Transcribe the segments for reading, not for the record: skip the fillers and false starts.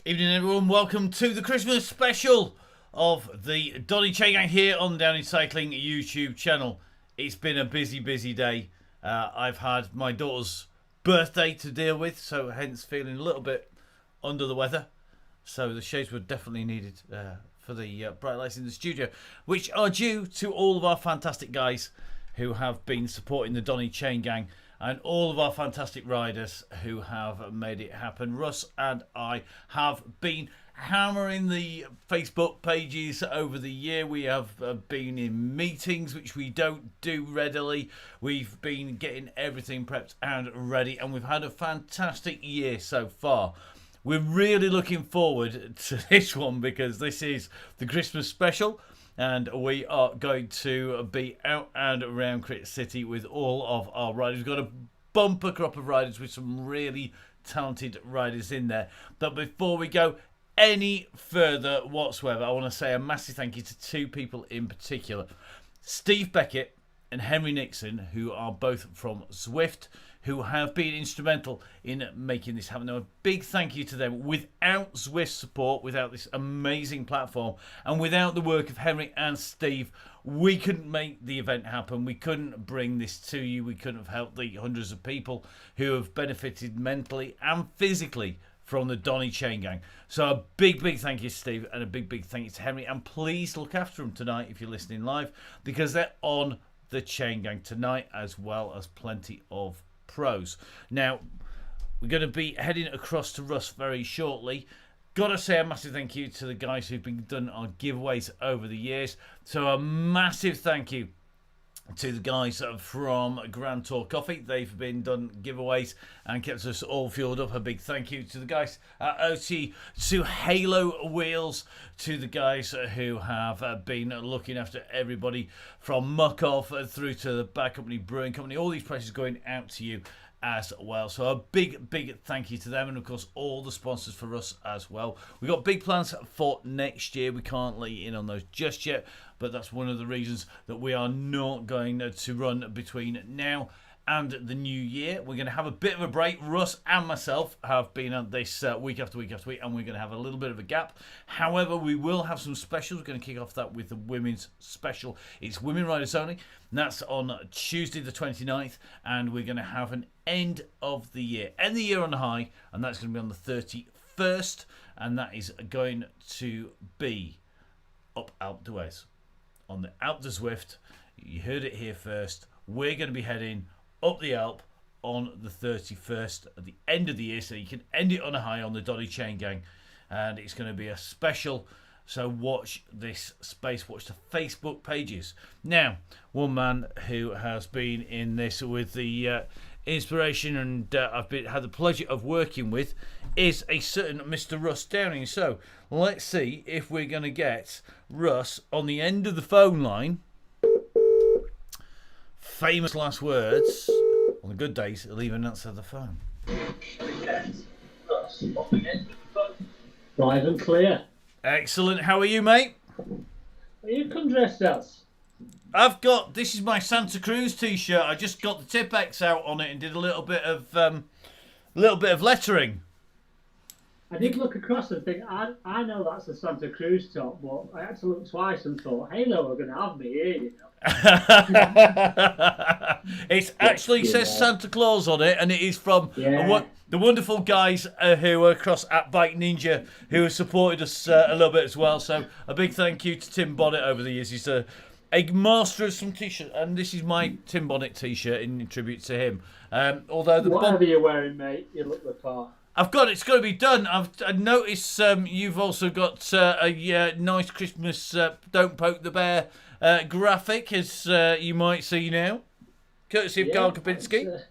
Evening everyone, welcome to the Christmas special of the DONNYCHAINGANG here on the Down in Cycling YouTube channel. It's been a busy day. I've had my daughter's birthday to deal with, so hence feeling a little bit under the weather. So the shades were definitely needed for the bright lights in the studio, which are due to all of our fantastic guys who have been supporting the DONNYCHAINGANG and all of our fantastic riders who have made it happen. Russ and I have been hammering the Facebook pages over the year. We have been in meetings, which we don't do readily. We've been getting everything prepped and ready, and we've had a fantastic year so far. We're really looking forward to this one because this is the Christmas special. And we are going to be out and around Crit City with all of our riders. We've got a bumper crop of riders with some really talented riders in there. But before we go any further whatsoever, I want to say a massive thank you to two people in particular. Steve Beckett and Henry Nixon, who are both from Zwift, who have been instrumental in making this happen. Now, a big thank you to them. Without Zwift's support, without this amazing platform, and without the work of Henry and Steve, we couldn't make the event happen. We couldn't bring this to you. We couldn't have helped the hundreds of people who have benefited mentally and physically from the DONNYCHAINGANG. So a big thank you to Steve, and a big thank you to Henry. And please look after them tonight if you're listening live, because they're on the Chain Gang tonight, as well as plenty of pros. Now, we're going to be heading across to Russ very shortly. Gotta say a massive thank you to the guys who've been done our giveaways over the years. So a massive thank you to the guys from Grand Tour Coffee. They've been done giveaways and kept us all fueled up. A big thank you to the guys at OT, to Halo Wheels, to the guys who have been looking after everybody from Muck Off through to the Bad Company Brewing Company. All these prices going out to you as well. So a big thank you to them, and of course all the sponsors for us as well. We've got big plans for next year. We can't let you in on those just yet, but that's one of the reasons that we are not going to run between now and the new year. We're going to have a bit of a break. Russ and myself have been on this week after week, and we're going to have a little bit of a gap. However, we will have some specials. We're going to kick off that with the women's special. It's women riders only, and that's on Tuesday the 29th, and we're going to have an end of the year on a high, and that's going to be on the 31st, and that is going to be up Alpe d'Huez on the Alpe de Zwift. You heard it here first. We're going to be heading up the Alp on the 31st at the end of the year, so you can end it on a high on the DONNYCHAINGANG, and it's going to be a special. So watch this space, watch the Facebook pages. Now, one man who has been in this with the inspiration and I've had the pleasure of working with is a certain Mr. Russ Downing. So let's see if we're going to get Russ on the end of the phone line. Famous last words. On the good days, he'll even answer the phone. Live and clear. Excellent. How are you, mate? Are you come dressed as? This is my Santa Cruz t-shirt. I just got the Tipp-Ex out on it and did a little bit of lettering. I did look across and think, I know that's a Santa Cruz top, but I had to look twice and thought, Halo are going to have me here, you know. It actually says Santa Claus on it, and it is from the wonderful guys who are across at Bike Ninja, who have supported us a little bit as well. So a big thank you to Tim Bonnet over the years. He's a master of some t-shirts, and this is my Tim Bonnet t-shirt in tribute to him. Although whatever you're wearing, mate, you look the part. It's got to be done. I noticed you've also got a nice Christmas Don't Poke the Bear graphic, as you might see now, courtesy of Carl Kapinski.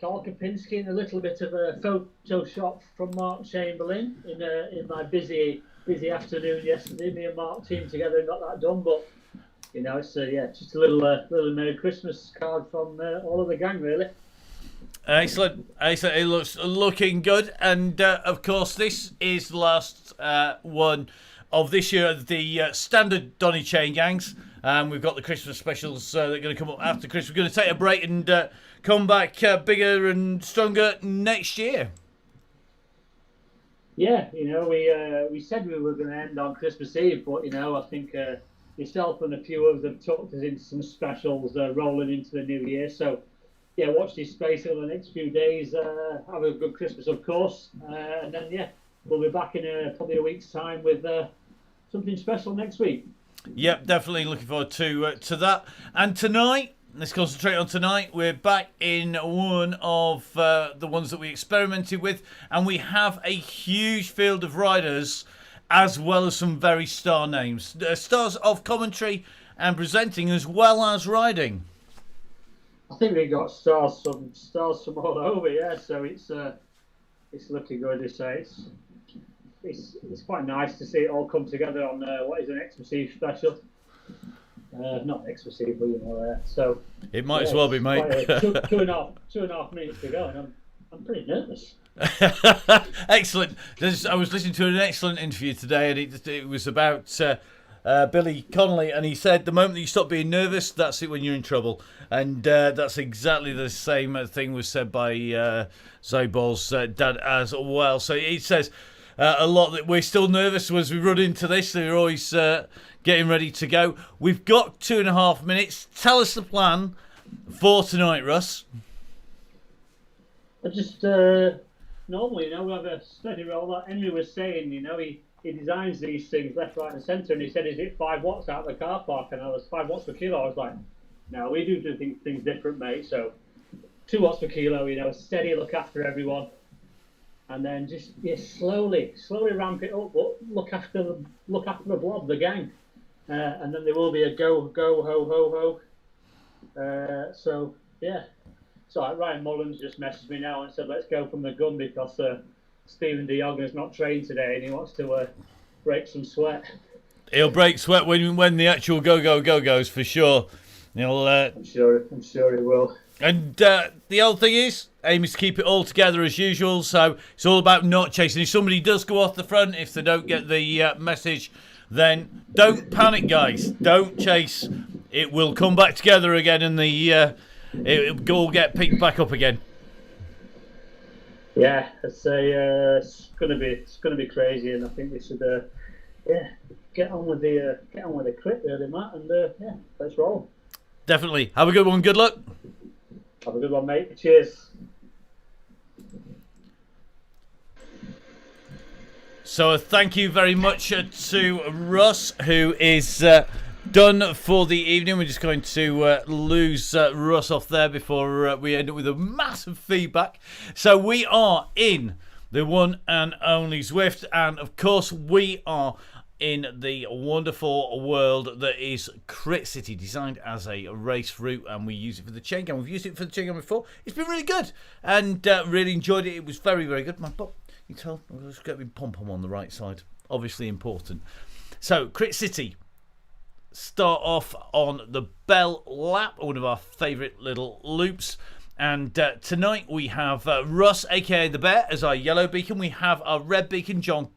Carl Kapinski in a little bit of a Photoshop from Mark Chamberlain in my busy afternoon yesterday. Me and Mark teamed together and got that done, but you know, it's just a little Merry Christmas card from all of the gang, really. Excellent. It looks looking good, and of course this is the last one of this year, the standard DONNYCHAINGANGs. We've got the Christmas specials that are going to come up after Christmas. We're going to take a break and come back bigger and stronger next year. Yeah, we said we were going to end on Christmas Eve, but I think yourself and a few others have talked us into some specials rolling into the new year. So yeah, watch this space over the next few days. Have a good Christmas, of course, and then yeah, we'll be back in probably a week's time with something special next week. Yep, definitely looking forward to that. And tonight, let's concentrate on tonight. We're back in one of the ones that we experimented with, and we have a huge field of riders, as well as some very star names, stars of commentary and presenting, as well as riding. I think we got stars from all over, yeah. So it's looking good. It's quite nice to see it all come together on what is an XMAS special. Not XMAS, but so it might as well be, mate. Two and a half minutes to go, and I'm pretty nervous. Excellent. I was listening to an excellent interview today, and it was about Billy Connolly, and he said the moment that you stop being nervous, that's it when you're in trouble. And that's exactly the same thing was said by Zabol's dad as well. So he says a lot that we're still nervous as we run into this. So we're always getting ready to go. We've got 2.5 minutes. Tell us the plan for tonight, Russ. I just normally, we have a steady roll. Like Henry was saying, he designs these things left, right, and centre. And he said, "Is it 5 watts out of the car park?" And I was 5 watts per kilo. I was like, "No, we do things different, mate." So 2 watts per kilo, steady, look after everyone. And then just slowly ramp it up. But look after the blob, the gang, and then there will be a go ho ho. So yeah, so Ryan Mullins just messaged me now and said let's go from the gun because Stephen De Jong's not trained today and he wants to break some sweat. He'll break sweat when the actual go goes for sure. I'm sure he will. And the old thing is, aim is to keep it all together as usual. So it's all about not chasing. If somebody does go off the front, if they don't get the message, then don't panic, guys. Don't chase. It will come back together again, and it will get picked back up again. Yeah, it's gonna be crazy, and I think we should get on with the crit really, Matt, and let's roll. Definitely. Have a good one. Good luck. Have a good one, mate. Cheers. So thank you very much to Russ, who is done for the evening. We're just going to lose Russ off there before we end up with a massive feedback. So we are in the one and only Zwift, and of course we are in the wonderful world that is Crit City, designed as a race route, and we use it for the chain gang. We've used it for the chain gang before. It's been really good, and really enjoyed it. It was very, very good. My butt, you tell, I've just got my pom-pom on the right side. Obviously important. So, Crit City start off on the Bell Lap, one of our favourite little loops. And tonight we have Russ, aka the Bear, as our yellow beacon. We have our red beacon, John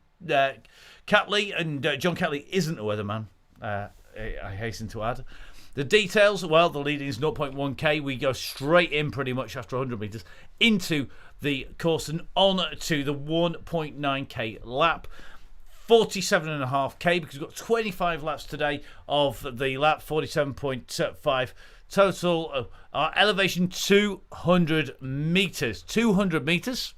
Catley, and John Catley isn't a weatherman, I hasten to add. The details, well, the lead is 0.1k. We go straight in pretty much after 100 metres into the course and on to the 1.9k lap. 47.5k because we've got 25 laps today of the lap, 47.5 total. Our elevation 200 metres. 200 metres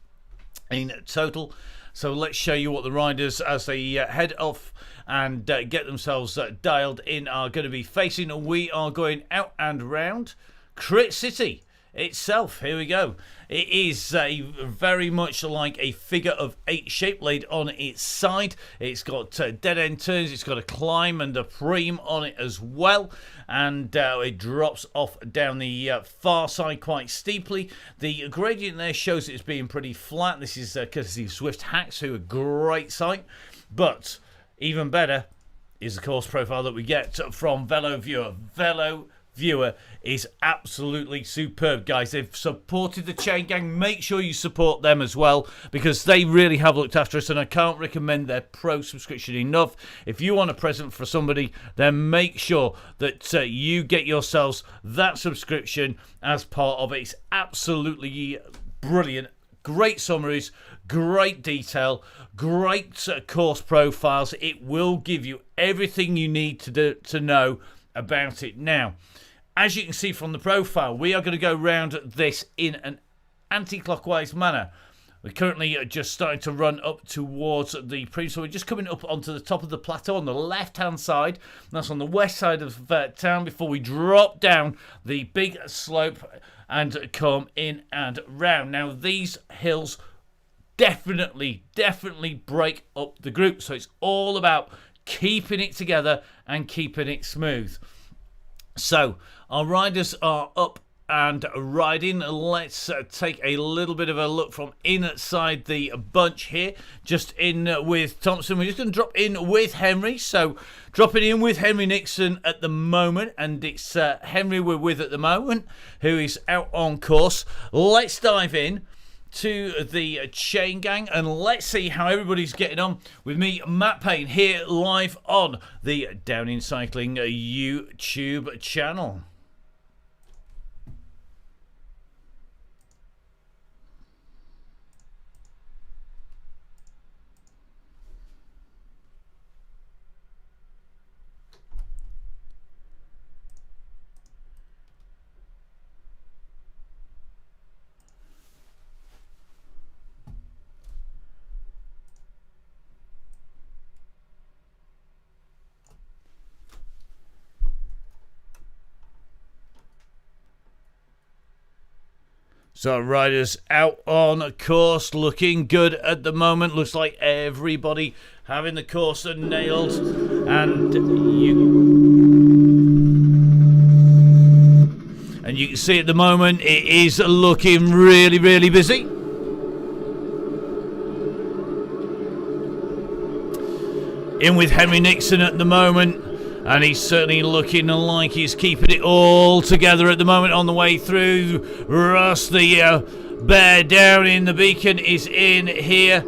in total. So let's show you what the riders, as they head off and get themselves dialed in, are going to be facing. We are going out and round Crit City itself. Here we go. It is very much like a figure of 8 shape laid on its side. It's got dead end turns. It's got a climb and a preem on it as well. And it drops off down the far side quite steeply. The gradient there shows it's being pretty flat. This is courtesy of Swift Hacks, who are a great site. But even better is the course profile that we get from Velo Viewer. Velo Viewer is absolutely superb, guys. They've supported the chain gang. Make sure you support them as well, because they really have looked after us, and I can't recommend their pro subscription enough. If you want a present for somebody, then make sure that you get yourselves that subscription as part of it. It's absolutely brilliant great summaries, great detail, great course profiles. It will give you everything you need to know about it. Now, as you can see from the profile, we are going to go round this in an anti-clockwise manner. We're currently just starting to run up towards the previous, so we're just coming up onto the top of the plateau on the left-hand side. That's on the west side of town before we drop down the big slope and come in and round. Now, these hills definitely break up the group, so it's all about keeping it together and keeping it smooth. So, our riders are up and riding. Let's take a little bit of a look from inside the bunch here. Just in with Thompson. We're just going to drop in with Henry. So dropping in with Henry Nixon at the moment, and it's Henry we're with at the moment, who is out on course. Let's dive in to the chain gang and let's see how everybody's getting on with me, Matt Payne, here live on the Down in Cycling YouTube channel. So riders out on course, looking good at the moment. Looks like everybody having the course nailed, and you can see at the moment it is looking really busy. In with Henry Nixon at the moment, and he's certainly looking like he's keeping it all together at the moment on the way through. Russ, the bear down in the beacon, is in here.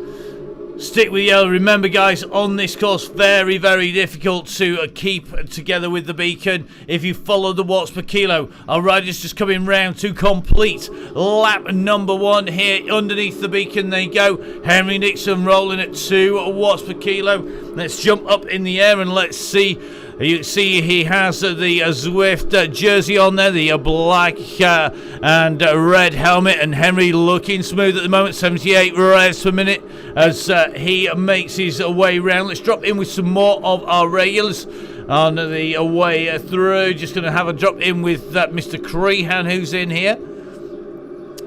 Stick with yellow. Remember, guys, on this course, very difficult to keep together with the beacon if you follow the watts per kilo. Our riders just coming round to complete lap number 1 here underneath the beacon. They go. Henry Nixon rolling at 2 watts per kilo. Let's jump up in the air and let's see. You see he has the Zwift jersey on there, the black and red helmet, and Henry looking smooth at the moment, 78 revs per minute as he makes his way round. Let's drop in with some more of our regulars on the way through. Just going to have a drop in with Mr. Crehan, who's in here.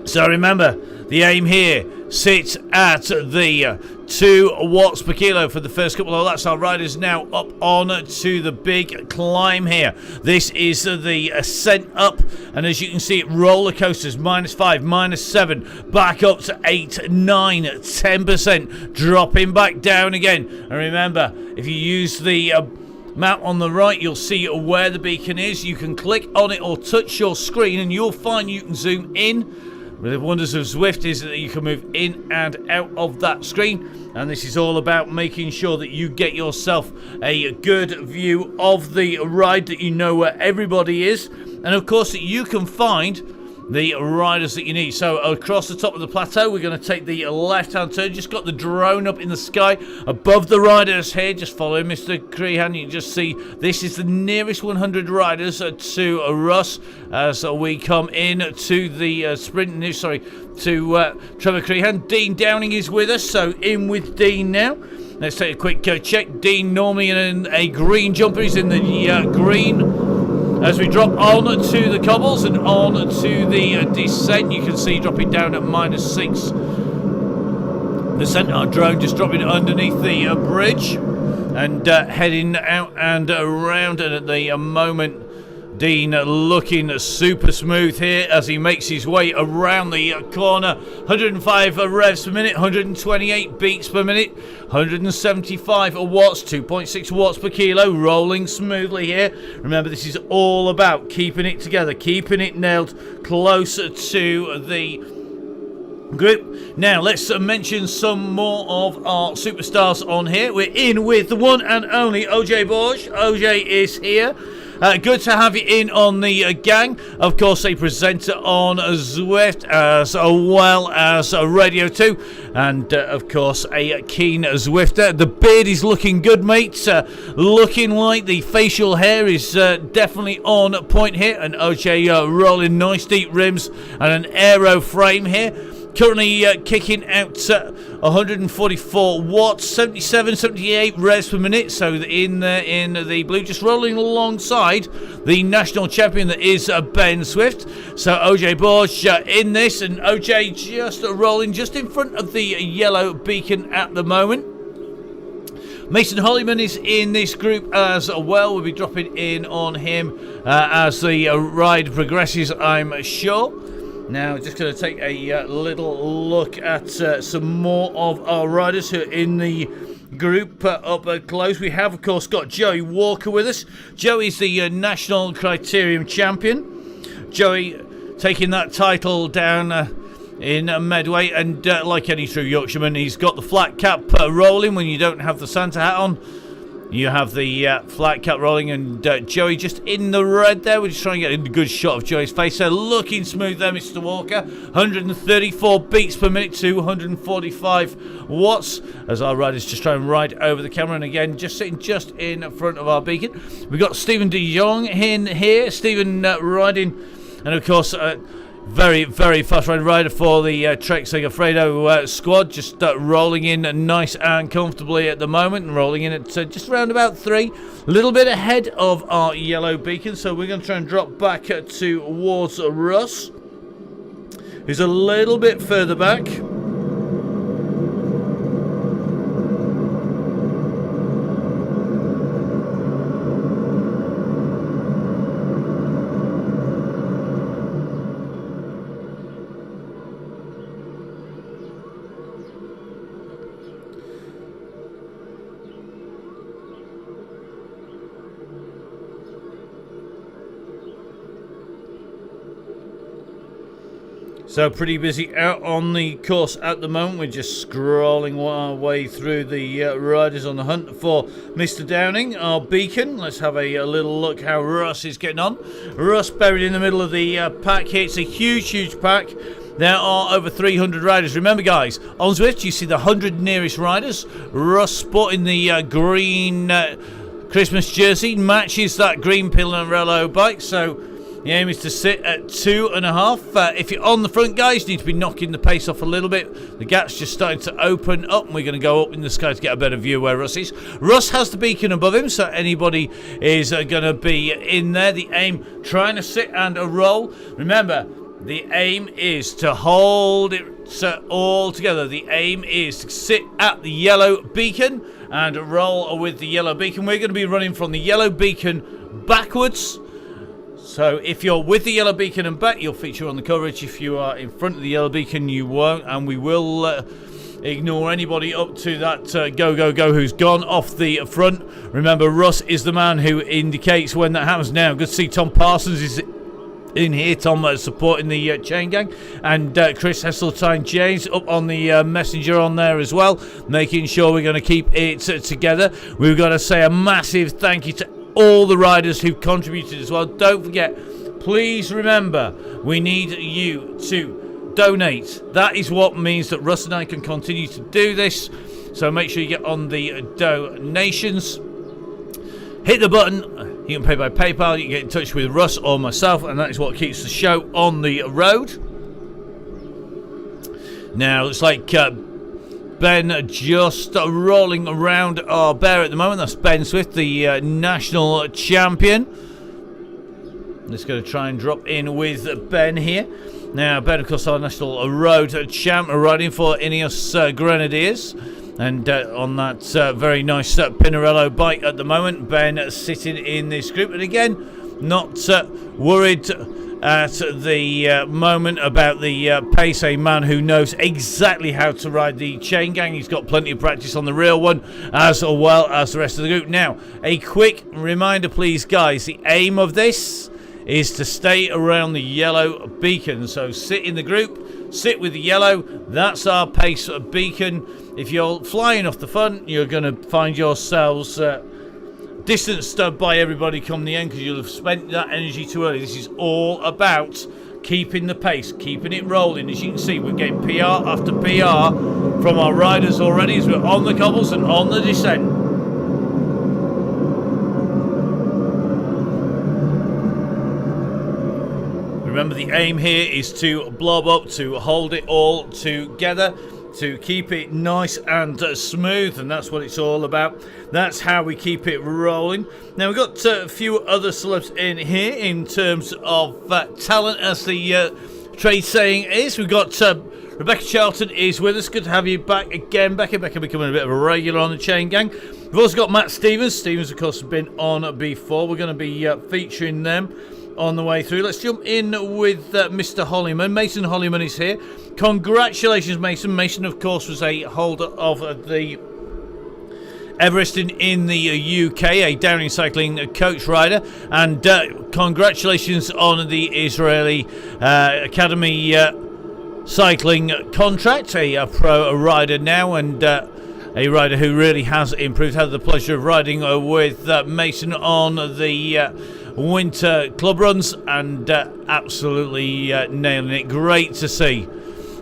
So remember, the aim here sits at the 2 watts per kilo for the first couple of laps. Our riders now up on to the big climb here. This is the ascent up, and as you can see, it roller coasters, -5, -7, back up to 8, 9, 10%, dropping back down again. And remember, if you use the map on the right, you'll see where the beacon is. You can click on it or touch your screen and you'll find you can zoom in. The wonders of Zwift is that you can move in and out of that screen, and this is all about making sure that you get yourself a good view of the ride, that you know where everybody is, and of course that you can find the riders that you need. So across the top of the plateau, we're going to take the left-hand turn. Just got the drone up in the sky above the riders here. Just follow Mr. Crehan. You can just see this is the nearest 100 riders to Russ as we come in to the sprint. To Trevor Crehan. Dean Downing is with us, so in with Dean now. Let's take a quick check. Dean normally in a green jumper. He's in the green. As we drop on to the cobbles and on to the descent, you can see dropping down at -6. The Centaur drone just dropping underneath the bridge and heading out and around. And at the moment, Dean looking super smooth here as he makes his way around the corner. 105 revs per minute, 128 beats per minute, 175 watts, 2.6 watts per kilo, rolling smoothly here. Remember, this is all about keeping it together, keeping it nailed closer to the group. Now let's mention some more of our superstars on here. We're in with the one and only OJ Borge. OJ is here. Good to have you in on the gang. Of course, a presenter on Zwift as well as Radio 2. And, of course, a keen Zwifter. The beard is looking good, mate. Looking like the facial hair is definitely on point here. And OJ rolling nice deep rims and an aero frame here. Currently kicking out 144 watts, 77, 78 revs per minute. So in the blue, just rolling alongside the national champion that is Ben Swift. So OJ Borge in this, and OJ just rolling just in front of the yellow beacon at the moment. Mason Hollyman is in this group as well. We'll be dropping in on him as the ride progresses, I'm sure. Now, just going to take a little look at some more of our riders who are in the group up close. We have, of course, got Joey Walker with us. Joey's the National Criterium Champion. Joey taking that title down in Medway, and like any true Yorkshireman, he's got the flat cap rolling when you don't have the Santa hat on. You have the flat cap rolling, and Joey just in the red there. We're just trying to get a good shot of Joey's face there. Looking smooth there, Mr. Walker. 134 beats per minute to 145 watts. As our riders just try and ride over the camera. And again, just sitting just in front of our beacon. We've got Stephen de Jong in here. Stephen riding, and of course... very, very fast rider for the Trek Segafredo squad. Just rolling in nice and comfortably at the moment. And rolling in at just around about 3. A little bit ahead of our yellow beacon. So we're going to try and drop back towards Russ, who's a little bit further back. So pretty busy out on the course at the moment. We're just scrolling our way through the riders on the hunt for Mr. Downing, our beacon. Let's have a little look how Russ is getting on. Russ buried in the middle of the pack here. It's a huge, huge pack. There are over 300 riders. Remember, guys, on Zwift, you see the 100 nearest riders. Russ sporting the green Christmas jersey. Matches that green Pinarello bike. So... the aim is to sit at 2.5. If you're on the front, guys, you need to be knocking the pace off a little bit. The gap's just starting to open up, and we're going to go up in the sky to get a better view where Russ is. Russ has the beacon above him, so anybody is going to be in there. The aim, trying to sit and roll. Remember, the aim is to hold it all together. The aim is to sit at the yellow beacon and roll with the yellow beacon. We're going to be running from the yellow beacon backwards. So if you're with the yellow beacon and back, you'll feature on the coverage. If you are in front of the yellow beacon, you won't. And we will ignore anybody up to that go who's gone off the front. Remember, Russ is the man who indicates when that happens. Now, good to see Tom Parsons is in here. Tom supporting the chain gang. And Chris Heseltine-James up on the messenger on there as well, making sure we're going to keep it together. We've got to say a massive thank you to all the riders who've contributed as well. Don't forget, please remember, we need you to donate. That is what means that Russ and I can continue to do this. So make sure you get on the donations. Hit the button. You can pay by PayPal. You can get in touch with Russ or myself, and that is what keeps the show on the road. Now, it's like Ben just rolling around our bear at the moment. That's Ben Swift, the national champion. Let's go to try and drop in with Ben here. Now, Ben, of course, our national road champ, riding for Ineos Grenadiers. And on that very nice Pinarello bike at the moment, Ben sitting in this group. And again, not worried at the moment about the pace. A man who knows exactly how to ride the chain gang. He's got plenty of practice on the real one as well as the rest of the group. Now, a quick reminder, please, guys. The aim of this is to stay around the yellow beacon. So sit in the group, sit with the yellow. That's our pace beacon. If you're flying off the front, you're going to find yourselves distanced by everybody come the end because you'll have spent that energy too early. This is all about keeping the pace, keeping it rolling. As you can see, we're getting PR after PR from our riders already as we're on the cobbles and on the descent. Remember, the aim here is to blob up, to hold it all together, to keep it nice and smooth, and that's what it's all about. That's how we keep it rolling. Now, we've got a few other celebs in here in terms of talent, as the trade saying is. We've got Rebecca Charlton is with us. Good to have you back again, Becca. Becca becoming a bit of a regular on the Chain Gang. We've also got Matt Stevens. Stevens, of course, has been on before. We're going to be featuring them on the way through. Let's jump in with Mr. Hollyman. Mason Hollyman is here. Congratulations, Mason. Mason, of course, was a holder of the Everest in the UK, a Downing Cycling coach rider, and congratulations on the Israeli Academy cycling contract. A pro rider now, and a rider who really has improved. Had the pleasure of riding with Mason on the winter club runs, and absolutely nailing it. Great to see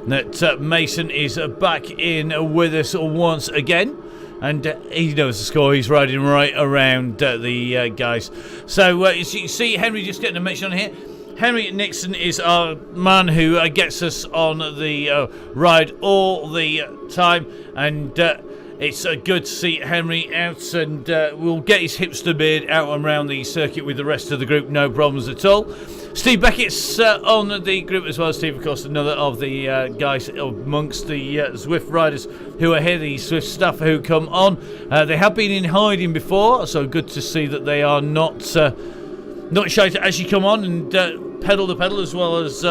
that Mason is back in with us once again, and he knows the score. He's riding right around the guys. So as you can see, Henry just getting a mention on here. Henry Nixon is our man who gets us on the ride all the time, and it's good to see Henry out, and we'll get his hipster beard out and around the circuit with the rest of the group, no problems at all. Steve Beckett's on the group as well. Steve, of course, another of the guys amongst the Zwift riders who are here, the Zwift staff who come on. They have been in hiding before, so good to see that they are not shy to actually come on and pedal the pedal, as well as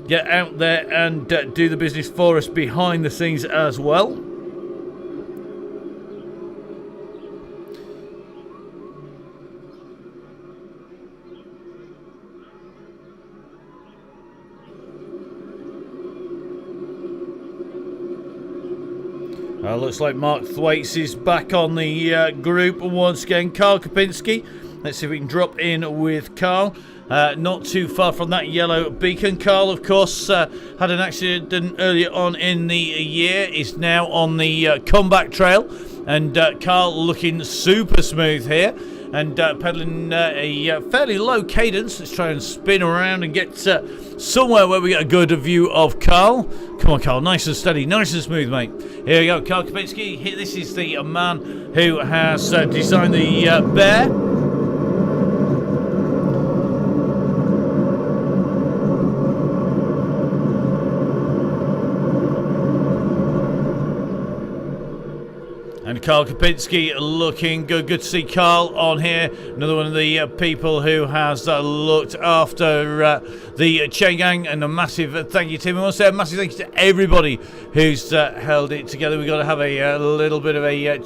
get out there and do the business for us behind the scenes as well. Looks like Mark Thwaites is back on the group once again. Carl Kopinski. Let's see if we can drop in with Carl. Not too far from that yellow beacon. Carl, of course, had an accident earlier on in the year. Is now on the comeback trail. And Carl looking super smooth here. And pedaling a fairly low cadence. Let's try and spin around and get somewhere where we get a good view of Carl. Come on, Carl, nice and steady, nice and smooth, mate. Here we go, Carl Kopinski. This is the man who has designed the bear. And Carl Kopinski looking good. Good to see Carl on here. Another one of the people who has looked after the Chain Gang. And a massive thank you to him. I want to say a massive thank you to everybody who's held it together. We've got to have a little bit of a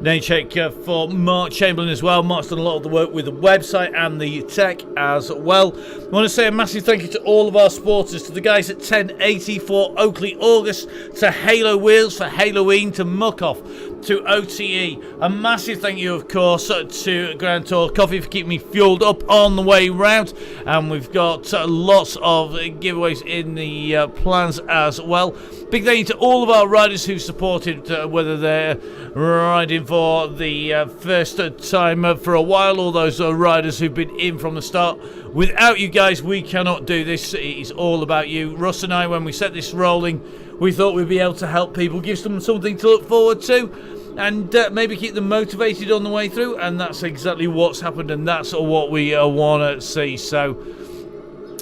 name check for Mark Chamberlain as well. Mark's done a lot of the work with the website and the tech as well. I want to say a massive thank you to all of our supporters, to the guys at 1080 for Oakley August, to Halo Wheels for Halloween, to Muck Off, to OTE. A massive thank you, of course, to Grand Tour Coffee for keeping me fueled up on the way round. And we've got lots of giveaways in the plans as well. Big thank you to all of our riders who supported, whether they're riding for the first time for a while, all those riders who've been in from the start. Without you guys, we cannot do this. It's all about you. Russ and I, when we set this rolling, we thought we'd be able to help people, give them something to look forward to, and maybe keep them motivated on the way through. And that's exactly what's happened, and that's what we want to see. So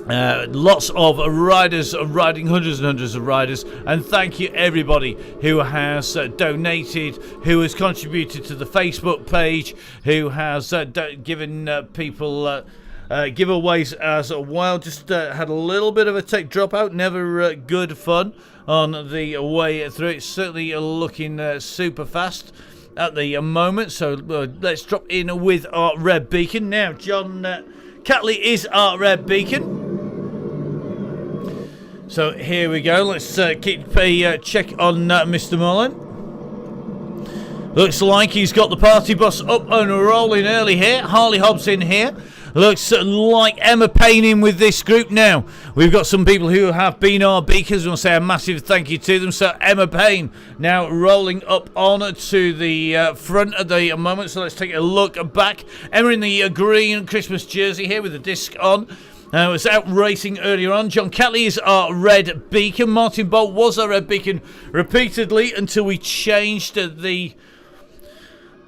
lots of riders riding, hundreds and hundreds of riders, and thank you everybody who has donated, who has contributed to the Facebook page, who has given people giveaways as well. Just had a little bit of a tech dropout, never good fun on the way through. It's certainly looking super fast at the moment, so let's drop in with our red beacon now. John Catley is our red beacon. So here we go. Let's keep a check on Mr. Mullen. Looks like he's got the party bus up and rolling early here. Harley Hobbs in here. Looks like Emma Payne in with this group now. We've got some people who have been our beakers. We want to say a massive thank you to them. So Emma Payne now rolling up on to the front at the moment. So let's take a look back. Emma in the green Christmas jersey here with the disc on. Was out racing earlier on. John Catley is our red beacon. Martin Bolt was our red beacon repeatedly until we changed the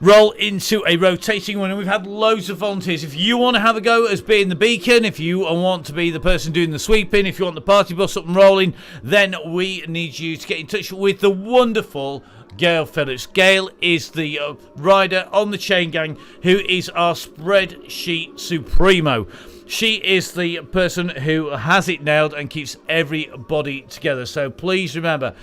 roll into a rotating one, and we've had loads of volunteers. If you want to have a go as being the beacon, if you want to be the person doing the sweeping, if you want the party bus up and rolling, then we need you to get in touch with the wonderful Gail Phillips. Gail is the rider on the chain gang who is our spreadsheet supremo. She is the person who has it nailed and keeps everybody together. So please remember,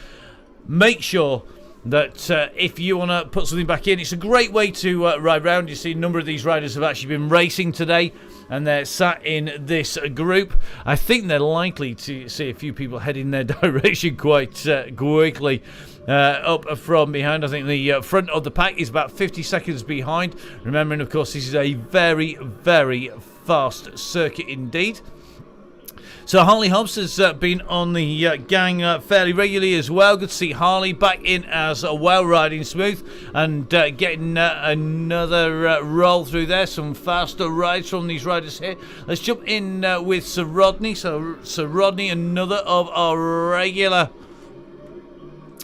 make sure that if you want to put something back in, it's a great way to ride round. You see a number of these riders have actually been racing today, and they're sat in this group. I think they're likely to see a few people head in their direction quite quickly up from behind. I think the front of the pack is about 50 seconds behind. Remembering, of course, this is a very, very fast circuit indeed. So Harley Hobbs has been on the gang fairly regularly as well. Good to see Harley back in as well, riding smooth and getting another roll through there. Some faster rides from these riders here. Let's jump in with Sir Rodney. So Sir Rodney, another of our regular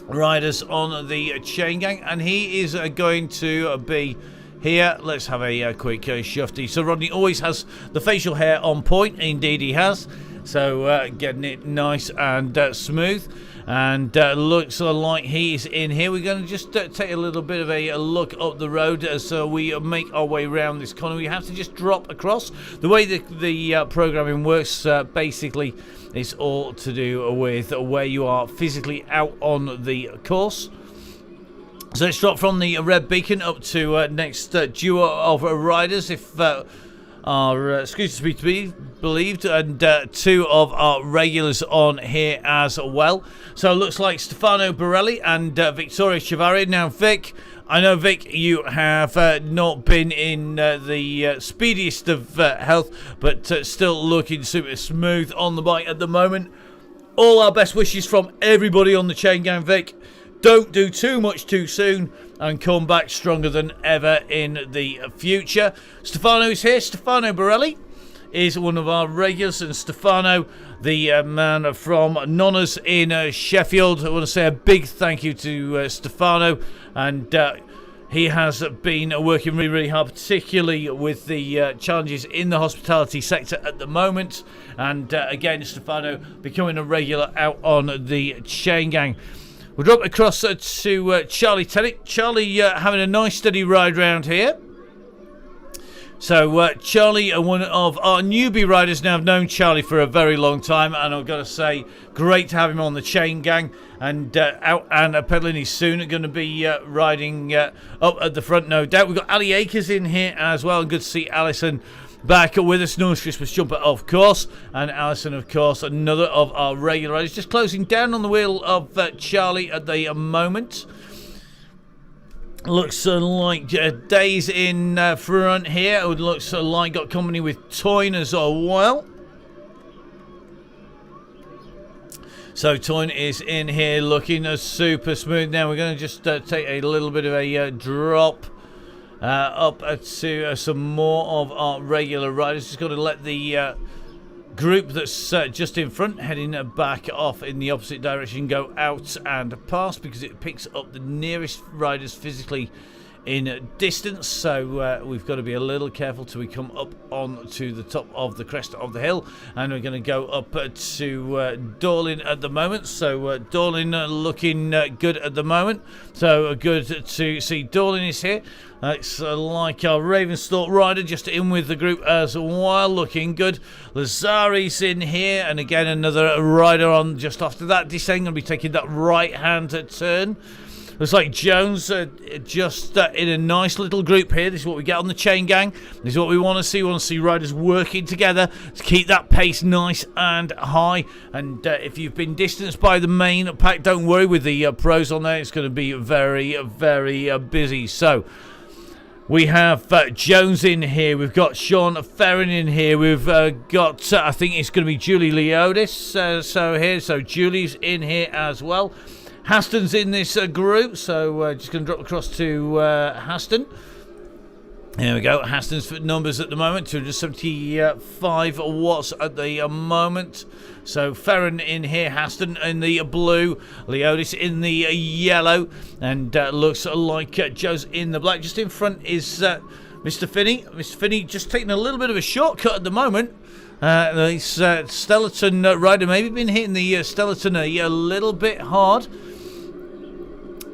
riders on the chain gang, and he is going to be here. Let's have a quick shufty. So Rodney always has the facial hair on point. Indeed he has. So getting it nice and smooth, and looks like he's in here. We're going to just take a little bit of a look up the road as we make our way around this corner. We have to just drop across. The way the programming works, basically, it's all to do with where you are physically out on the course. So let's drop from the red beacon up to next duo of riders, if our excuse to be believed, and two of our regulars on here as well. So it looks like Stefano Borelli and Victoria Chiavari. Now, Vic, I know, Vic, you have not been in the speediest of health, but still looking super smooth on the bike at the moment. All our best wishes from everybody on the chain gang, Vic. Don't do too much too soon and come back stronger than ever in the future. Stefano is here. Stefano Borelli is one of our regulars, and Stefano, the man from Nonna's in Sheffield. I want to say a big thank you to Stefano, and he has been working really, really hard, particularly with the challenges in the hospitality sector at the moment. And again, Stefano becoming a regular out on the chain gang. We'll drop across to Charlie Tennant. Charlie having a nice steady ride round here. So Charlie, one of our newbie riders. Now, I've known Charlie for a very long time, and I've got to say, great to have him on the chain gang and out and pedaling. He's soon going to be riding up at the front, no doubt. We've got Ali Akers in here as well, and good to see Alison back with us. Norris Christmas jumper, of course, and Alison, of course, another of our regular riders. Just closing down on the wheel of Charlie at the moment. Looks like Days in front here. It looks like got company with Toyne as well. So Toyne is in here looking super smooth. Now we're going to just take a little bit of a drop up to some more of our regular riders. Just got to let the group that's just in front heading back off in the opposite direction go out and past, because it picks up the nearest riders physically in distance. So we've got to be a little careful till we come up on to the top of the crest of the hill, and we're going to go up to Dorlin at the moment. So Dorlin looking good at the moment. So good to see Dorlin is here. It's like our Ravensthorpe rider just in with the group as well, looking good. Lazari's in here, and again another rider on just after that descent, going to be taking that right hand turn. Looks like Jones just in a nice little group here. This is what we get on the chain gang. This is what we want to see. We want to see riders working together to keep that pace nice and high. And if you've been distanced by the main pack, don't worry. With the pros on there, it's going to be very, very busy. So we have Jones in here. We've got Sean Ferrin in here. We've got, I think it's going to be Julie Leodis. So Julie's in here as well. Haston's in this group, so just going to drop across to Haston. There we go. Haston's numbers at the moment, 275 watts at the moment. So Ferrin in here, Haston in the blue, Leodis in the yellow, and looks like Joe's in the black. Just in front is Mr. Finney. Mr. Finney just taking a little bit of a shortcut at the moment. The Stellarton rider maybe been hitting the Stellarton a little bit hard.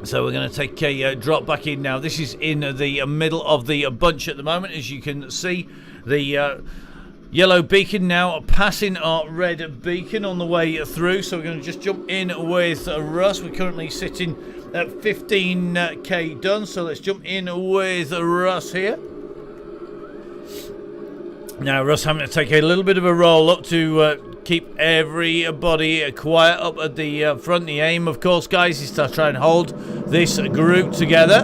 So we're going to take a drop back in now. This is in the middle of the bunch at the moment, as you can see. The yellow beacon now passing our red beacon on the way through. So we're going to just jump in with Russ. We're currently sitting at 15k done. So let's jump in with Russ here. Now Russ having to take a little bit of a roll up to keep everybody quiet up at the front. The aim, of course, guys, is to try and hold this group together.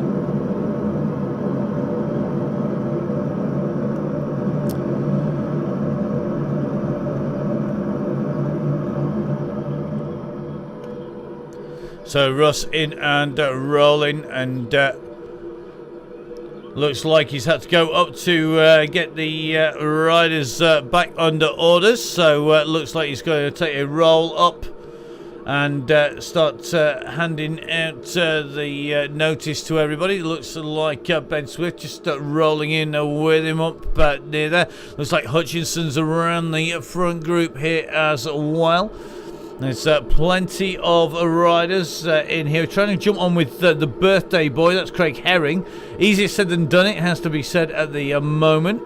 So Russ in and rolling, and looks like he's had to go up to get the riders back under orders. So looks like he's going to take a roll up and start handing out the notice to everybody. Looks like Ben Swift just rolling in with him up near there. Looks like Hutchinson's around the front group here as well. There's plenty of riders in here trying to jump on with the birthday boy. That's Craig Herring. Easier said than done, it has to be said at the moment.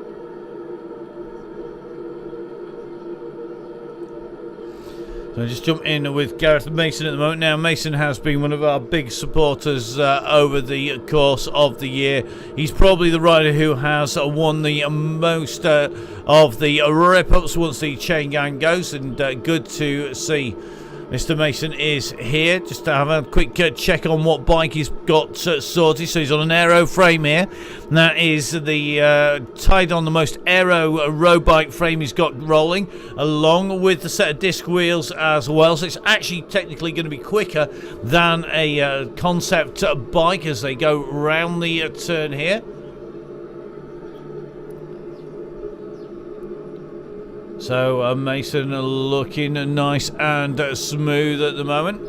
So just jump in with Gareth Mason at the moment. Now, Mason has been one of our big supporters over the course of the year. He's probably the rider who has won the most of the rip-ups once the chain gang goes, and good to see Mr. Mason is here. Just to have a quick check on what bike he's got sorted. So he's on an aero frame here. And that is the tied on the most aero road bike frame he's got rolling, along with the set of disc wheels as well. So it's actually technically going to be quicker than a concept bike as they go round the turn here. So Mason looking nice and smooth at the moment.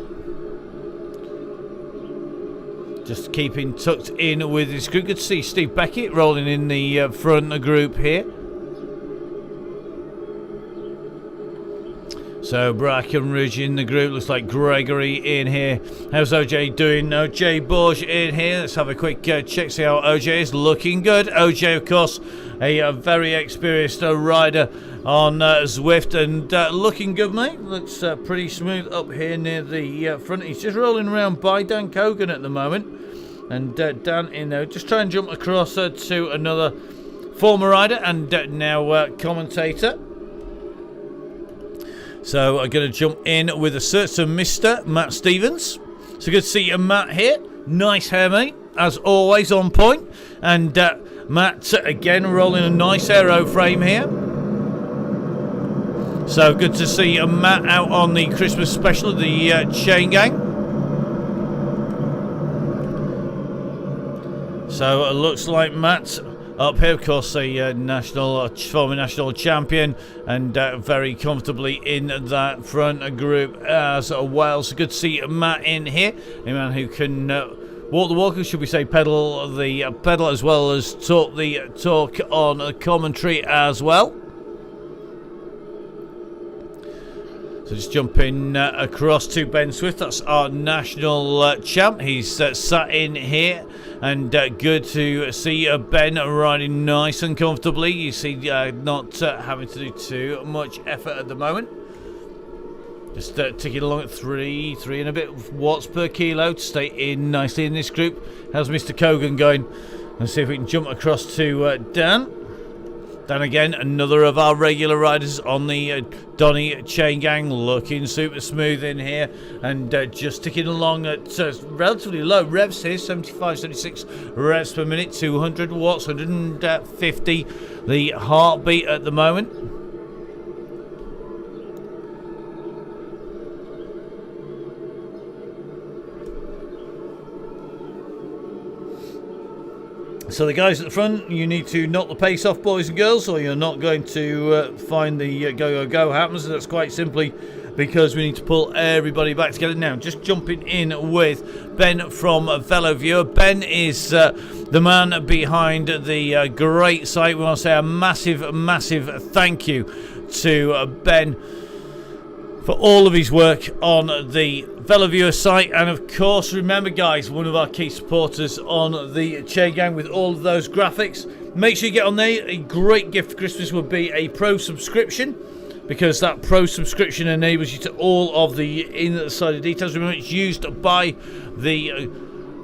Just keeping tucked in with his group. Good to see Steve Beckett rolling in the front group here. So Brackenridge in the group. Looks like Gregory in here. How's OJ doing? OJ Borge in here. Let's have a quick check, see how OJ is. Looking good. OJ, of course, a very experienced rider on Zwift, and looking good, mate. Looks pretty smooth up here near the front. He's just rolling around by Dan Cogan at the moment, and Dan in there just trying to jump across to another former rider and now commentator. So I'm going to jump in with a search to Mr. Matt Stevens. So good to see you, Matt, here. Nice hair, mate, as always, on point. And Matt again rolling a nice aero frame here. So good to see Matt out on the Christmas special of the Chain Gang. So it looks like Matt up here, of course, a former national champion, and very comfortably in that front group as well. So good to see Matt in here, a man who can walk the walk, or should we say pedal the pedal, as well as talk the talk on commentary as well. So just jumping across to Ben Swift. That's our national champ. He's sat in here, and good to see Ben riding nice and comfortably. You see, not having to do too much effort at the moment. Just ticking along at three and a bit watts per kilo to stay in nicely in this group. How's Mr. Kogan going? Let's see if we can jump across to Dan. Dan again, another of our regular riders on the Donny Chain Gang, looking super smooth in here, and just ticking along at relatively low revs here, 75, 76 revs per minute, 200 watts, 150 the heartbeat at the moment. So the guys at the front, you need to knock the pace off, boys and girls, or you're not going to find the go happens. That's quite simply because we need to pull everybody back together. Now, just jumping in with Ben from VeloViewer. Ben is the man behind the great site. We want to say a massive thank you to Ben for all of his work on the VeloViewer site, and of course, remember guys, one of our key supporters on the Chain Gang with all of those graphics. Make sure you get on there. A great gift for Christmas would be a pro subscription, because that pro subscription enables you to all of the insider details. Remember, it's used by the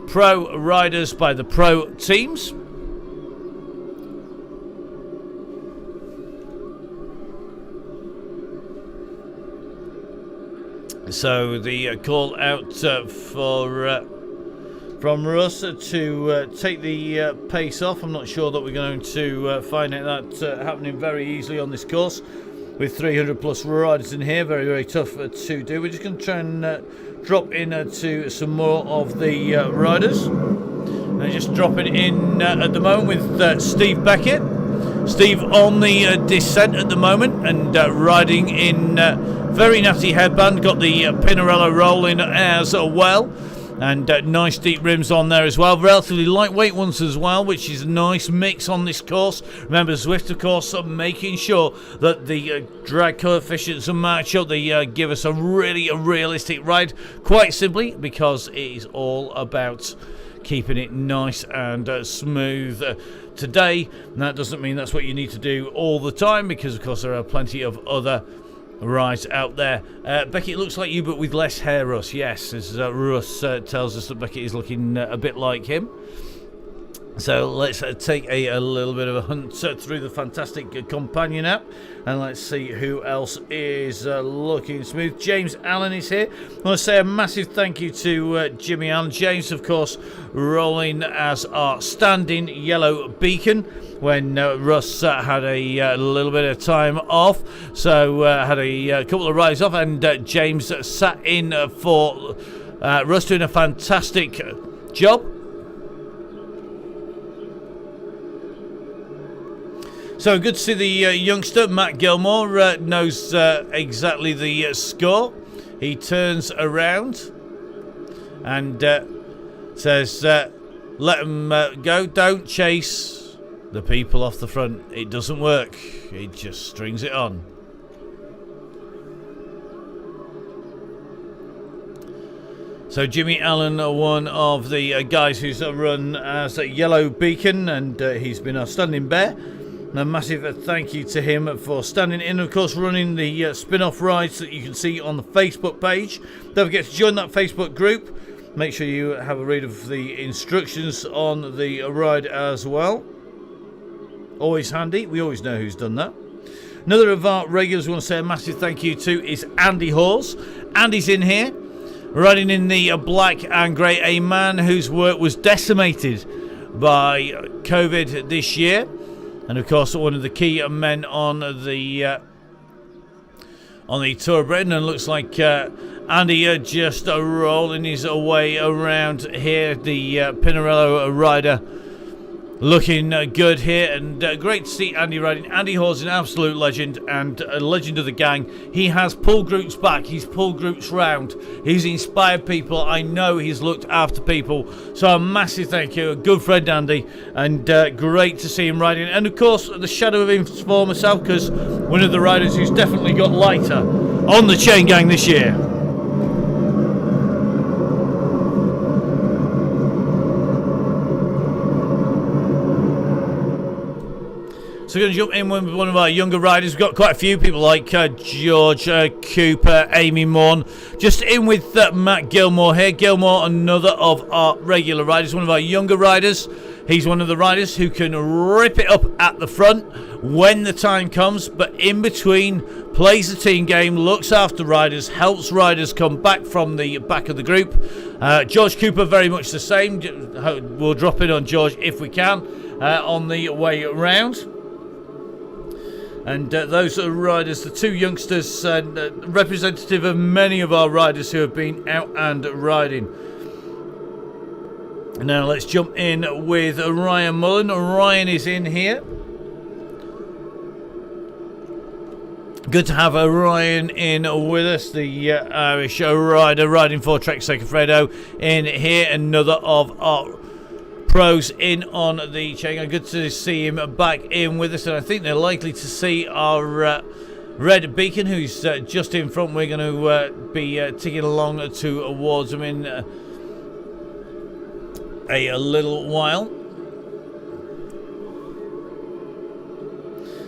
pro riders, by the pro teams. So the call out from Russ to take the pace off. I'm not sure that we're going to find that happening very easily on this course with 300 plus riders in here. Very tough to do. We're just going to try and drop in to some more of the riders. And just dropping in at the moment with Steve Beckett. Steve on the descent at the moment and riding in very natty headband. Got the Pinarello rolling as well, and nice deep rims on there as well. Relatively lightweight ones as well, which is a nice mix on this course. Remember, Zwift, of course, making sure that the drag coefficients match up. They give us a really realistic ride, quite simply because it is all about keeping it nice and smooth today. And that doesn't mean that's what you need to do all the time, because of course there are plenty of other rides out there. Beckett, it looks like you but with less hair, Russ. Yes, as Russ tells us that Beckett is looking a bit like him. So let's take a little bit of a hunt through the fantastic companion app, and let's see who else is looking smooth. James Allen is here. I want to say a massive thank you to Jimmy Allen. James, of course, rolling as our standing yellow beacon when Russ had a little bit of time off. So had a couple of rides off, and James sat in for Russ, doing a fantastic job. So good to see the youngster, Matt Gilmore, knows exactly the score. He turns around and says, let him go, don't chase the people off the front. It doesn't work, it just strings it on. So Jimmy Allen, one of the guys who's run as a Yellow Beacon, and he's been our standing bear. And a massive thank you to him for standing in, of course, running the spin-off rides that you can see on the Facebook page. Don't forget to join that Facebook group. Make sure you have a read of the instructions on the ride as well. Always handy. We always know who's done that. Another of our regulars we want to say a massive thank you to is Andy Hawes. Andy's in here, riding in the black and grey, a man whose work was decimated by COVID this year. And of course, one of the key men on the Tour of Britain, and looks like Andy just rolling his way around here. The Pinarello rider looking good here, and great to see Andy riding. Andy Hawes, an absolute legend and a legend of the gang. He has pulled groups back, he's pulled groups round, he's inspired people. I know he's looked after people, so a massive thank you. A good friend, Andy, and great to see him riding. And of course, the shadow of him for myself, because one of the riders who's definitely got lighter on the Chain Gang this year. So So we're going to jump in with one of our younger riders. We've got quite a few people like George Cooper, Amy Morn. Just in with Matt Gilmore here. Gilmore, another of our regular riders, one of our younger riders. He's one of the riders who can rip it up at the front when the time comes, but in between plays the team game, looks after riders, helps riders come back from the back of the group. George Cooper, very much the same. We'll drop in on George if we can on the way round. And those are riders, the two youngsters, representative of many of our riders who have been out and riding. Now let's jump in with Ryan Mullen. Ryan is in here. Good to have Ryan in with us, the Irish rider riding for Trek Segafredo in here. Another of our pros in on the chain. Good to see him back in with us, and I think they're likely to see our Red Beacon, who's just in front. We're going to be ticking along towards them in a little while.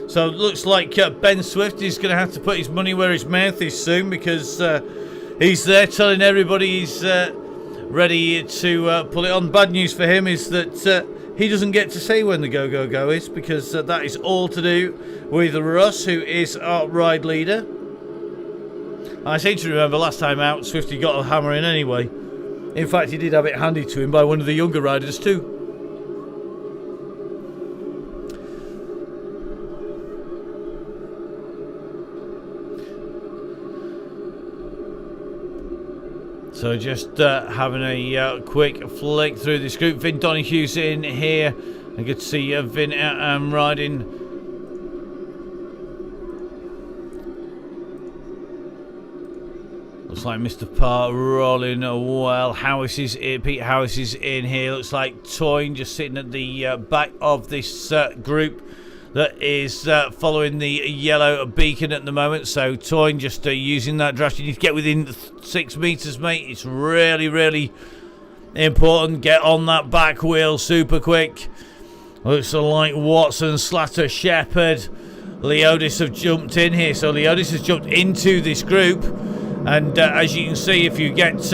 So it looks like Ben Swift is going to have to put his money where his mouth is soon, because he's there telling everybody he's ready to pull it on. Bad news for him is that he doesn't get to say when the go is, because that is all to do with Russ, who is our ride leader. I seem to remember last time out Swifty got a hammer in anyway. In fact, he did have it handed to him by one of the younger riders too. So just having a quick flick through this group. Vin Donnyhue's in here. I good to see Vin out riding. Looks like Mr. Parr rolling well. Pete Howis is in here. Looks like Toyne just sitting at the back of this group that is following the yellow beacon at the moment. So Toyne just using that draft. You need to get within 6 meters, mate. It's really, really important. Get on that back wheel super quick. Looks like Watson, Slatter, Shepherd, Leodis have jumped in here. So Leodis has jumped into this group. And as you can see, if you get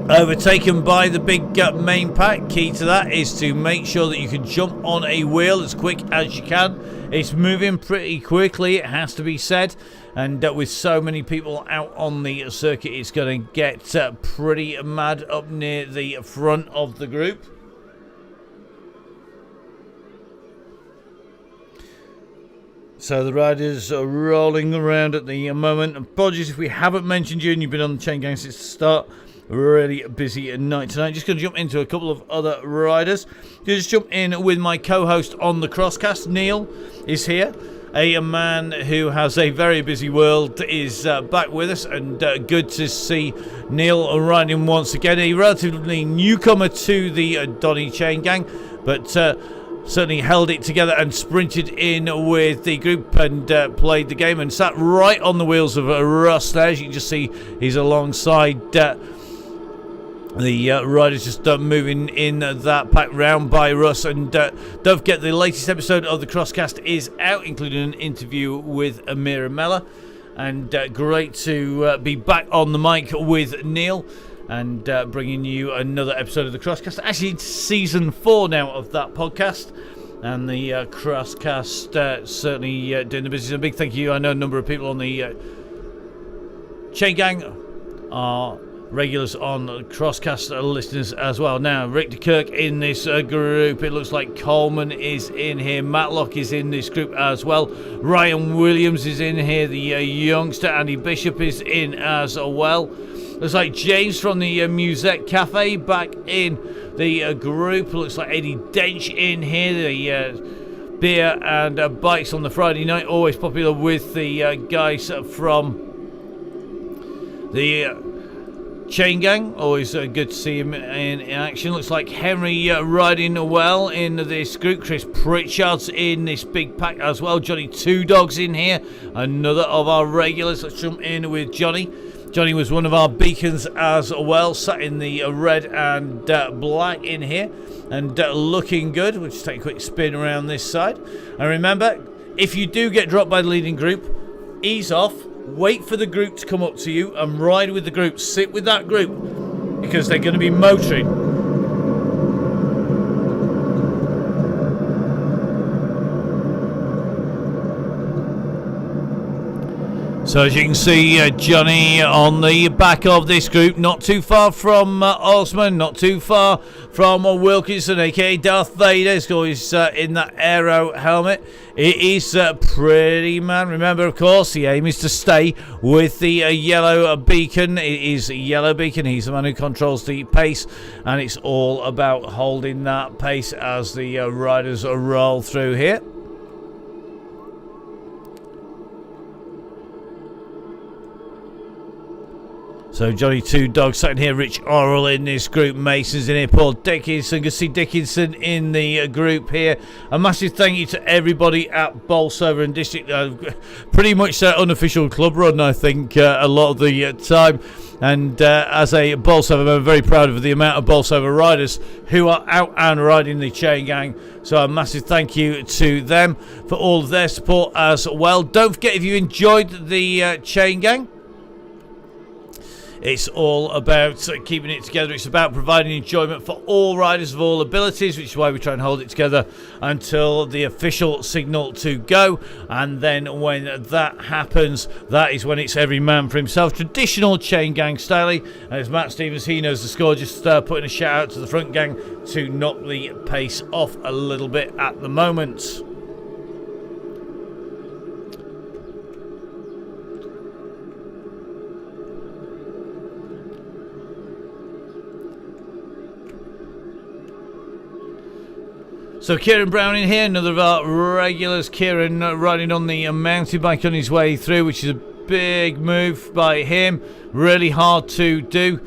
overtaken by the big main pack, key to that is to make sure that you can jump on a wheel as quick as you can. It's moving pretty quickly, it has to be said, and with so many people out on the circuit, it's going to get pretty mad up near the front of the group. So the riders are rolling around at the moment. Apologies if we haven't mentioned you and you've been on the chain gang since the start. Really busy night tonight. Just going to jump into a couple of other riders. Just jump in with my co-host on the Crosscast. Neil is here. A man who has a very busy world is back with us, and good to see Neil riding once again. A relatively newcomer to the Donny Chain Gang, but certainly held it together and sprinted in with the group and played the game and sat right on the wheels of Russ there. As you can just see, he's alongside the riders, just moving in that pack round by Russ. And don't forget, the latest episode of the Crosscast is out, including an interview with Amira Mella. And great to be back on the mic with Neil and bringing you another episode of the Crosscast. Actually, it's season 4 now of that podcast, and the Crosscast certainly doing the business. A big thank you. I know a number of people on the Chain Gang are regulars on Crosscast listeners as well. Now, Rick DeKirk in this group. It looks like Coleman is in here. Matlock is in this group as well. Ryan Williams is in here. The youngster Andy Bishop is in as well. Looks like James from the Musette Cafe back in the group. Looks like Eddie Dench in here. The beer and bikes on the Friday night, always popular with the guys from the Chain Gang. Always good to see him in action. Looks like Henry riding well in this group. Chris Pritchard's in this big pack as well. Johnny Two Dogs in here, another of our regulars. Let's jump in with Johnny. Johnny was one of our beacons as well, sat in the red and black in here, and looking good. We'll just take a quick spin around this side. And remember, if you do get dropped by the leading group, ease off, wait for the group to come up to you and ride with the group. Sit with that group, because they're going to be motoring. So as you can see, Johnny on the back of this group, not too far from Osman, not too far from Wilkinson, aka Darth Vader. He's always in that aero helmet. It is pretty, man. Remember, of course, the aim is to stay with the yellow beacon. It is a yellow beacon. He's the man who controls the pace, and it's all about holding that pace as the riders roll through here. So Johnny Two Dogs sitting here, Rich Orrell in this group, Mason's in here, Paul Dickinson, good to see Dickinson in the group here. A massive thank you to everybody at Bolsover and District, pretty much their unofficial club run, I think, a lot of the time. And as a Bolsover, I'm very proud of the amount of Bolsover riders who are out and riding the chain gang. So a massive thank you to them for all of their support as well. Don't forget, if you enjoyed the chain gang, it's all about keeping it together. It's about providing enjoyment for all riders of all abilities, which is why we try and hold it together until the official signal to go. And then when that happens, that is when it's every man for himself. Traditional chain gang style. And as Matt Stevens, he knows the score, just putting a shout out to the front gang to knock the pace off a little bit at the moment. So Kieran Brown in here, another of our regulars. Kieran riding on the mountain bike on his way through, which is a big move by him. Really hard to do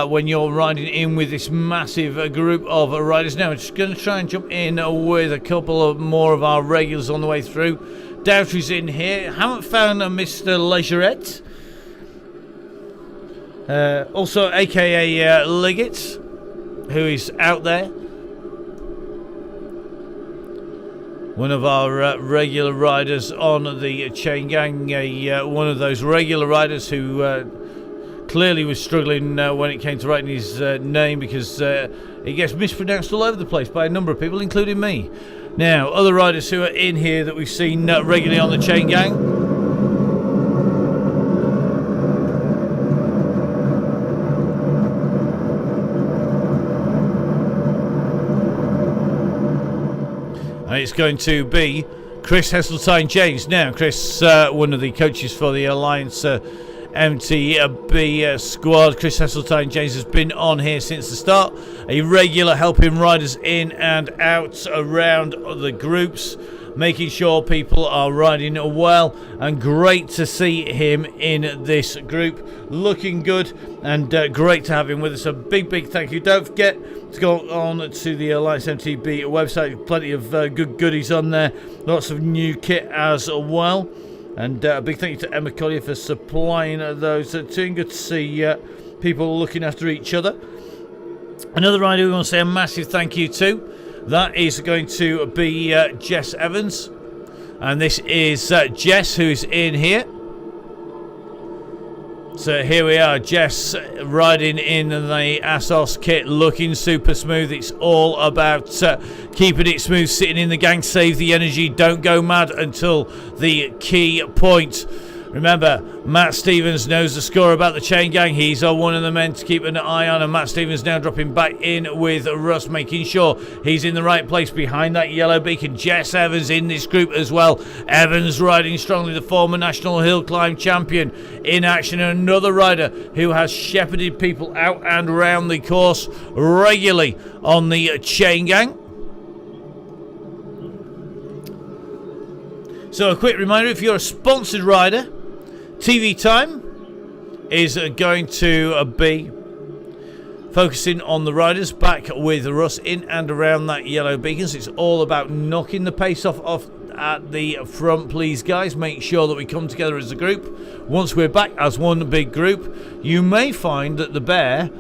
when you're riding in with this massive group of riders. Now I'm just going to try and jump in with a couple of more of our regulars on the way through. Doutry's in here. Haven't found Mr. Legerette. Also aka Liggett, who is out there. One of our regular riders on the chain gang, one of those regular riders who clearly was struggling when it came to writing his name, because it gets mispronounced all over the place by a number of people, including me. Now, other riders who are in here that we've seen regularly on the chain gang. And it's going to be Chris Heseltine-James. Now, Chris, one of the coaches for the Alliance MTB squad. Chris Heseltine-James has been on here since the start. A regular, helping riders in and out around the groups, making sure people are riding well, and great to see him in this group. Looking good, and great to have him with us. A big thank you. Don't forget to go on to the Alliance MTB website. Plenty of good goodies on there. Lots of new kit as well. And a big thank you to Emma Collier for supplying those too. Good to see people looking after each other. Another rider we want to say a massive thank you to, that is going to be Jess Evans. And this is Jess, who's in here. So here we are, Jess riding in the Assos kit, looking super smooth. It's all about keeping it smooth, sitting in the gang, save the energy, don't go mad until the key point. Remember, Matt Stevens knows the score about the chain gang. He's one of the men to keep an eye on, and Matt Stevens now dropping back in with Russ, making sure he's in the right place behind that yellow beacon. Jess Evans in this group as well. Evans riding strongly, the former National Hill Climb champion in action, and another rider who has shepherded people out and around the course regularly on the chain gang. So a quick reminder, if you're a sponsored rider, TV time is going to be focusing on the riders back with Russ in and around that yellow beacons. It's all about knocking the pace off at the front, please, guys. Make sure that we come together as a group. Once we're back as one big group, you may find that the bear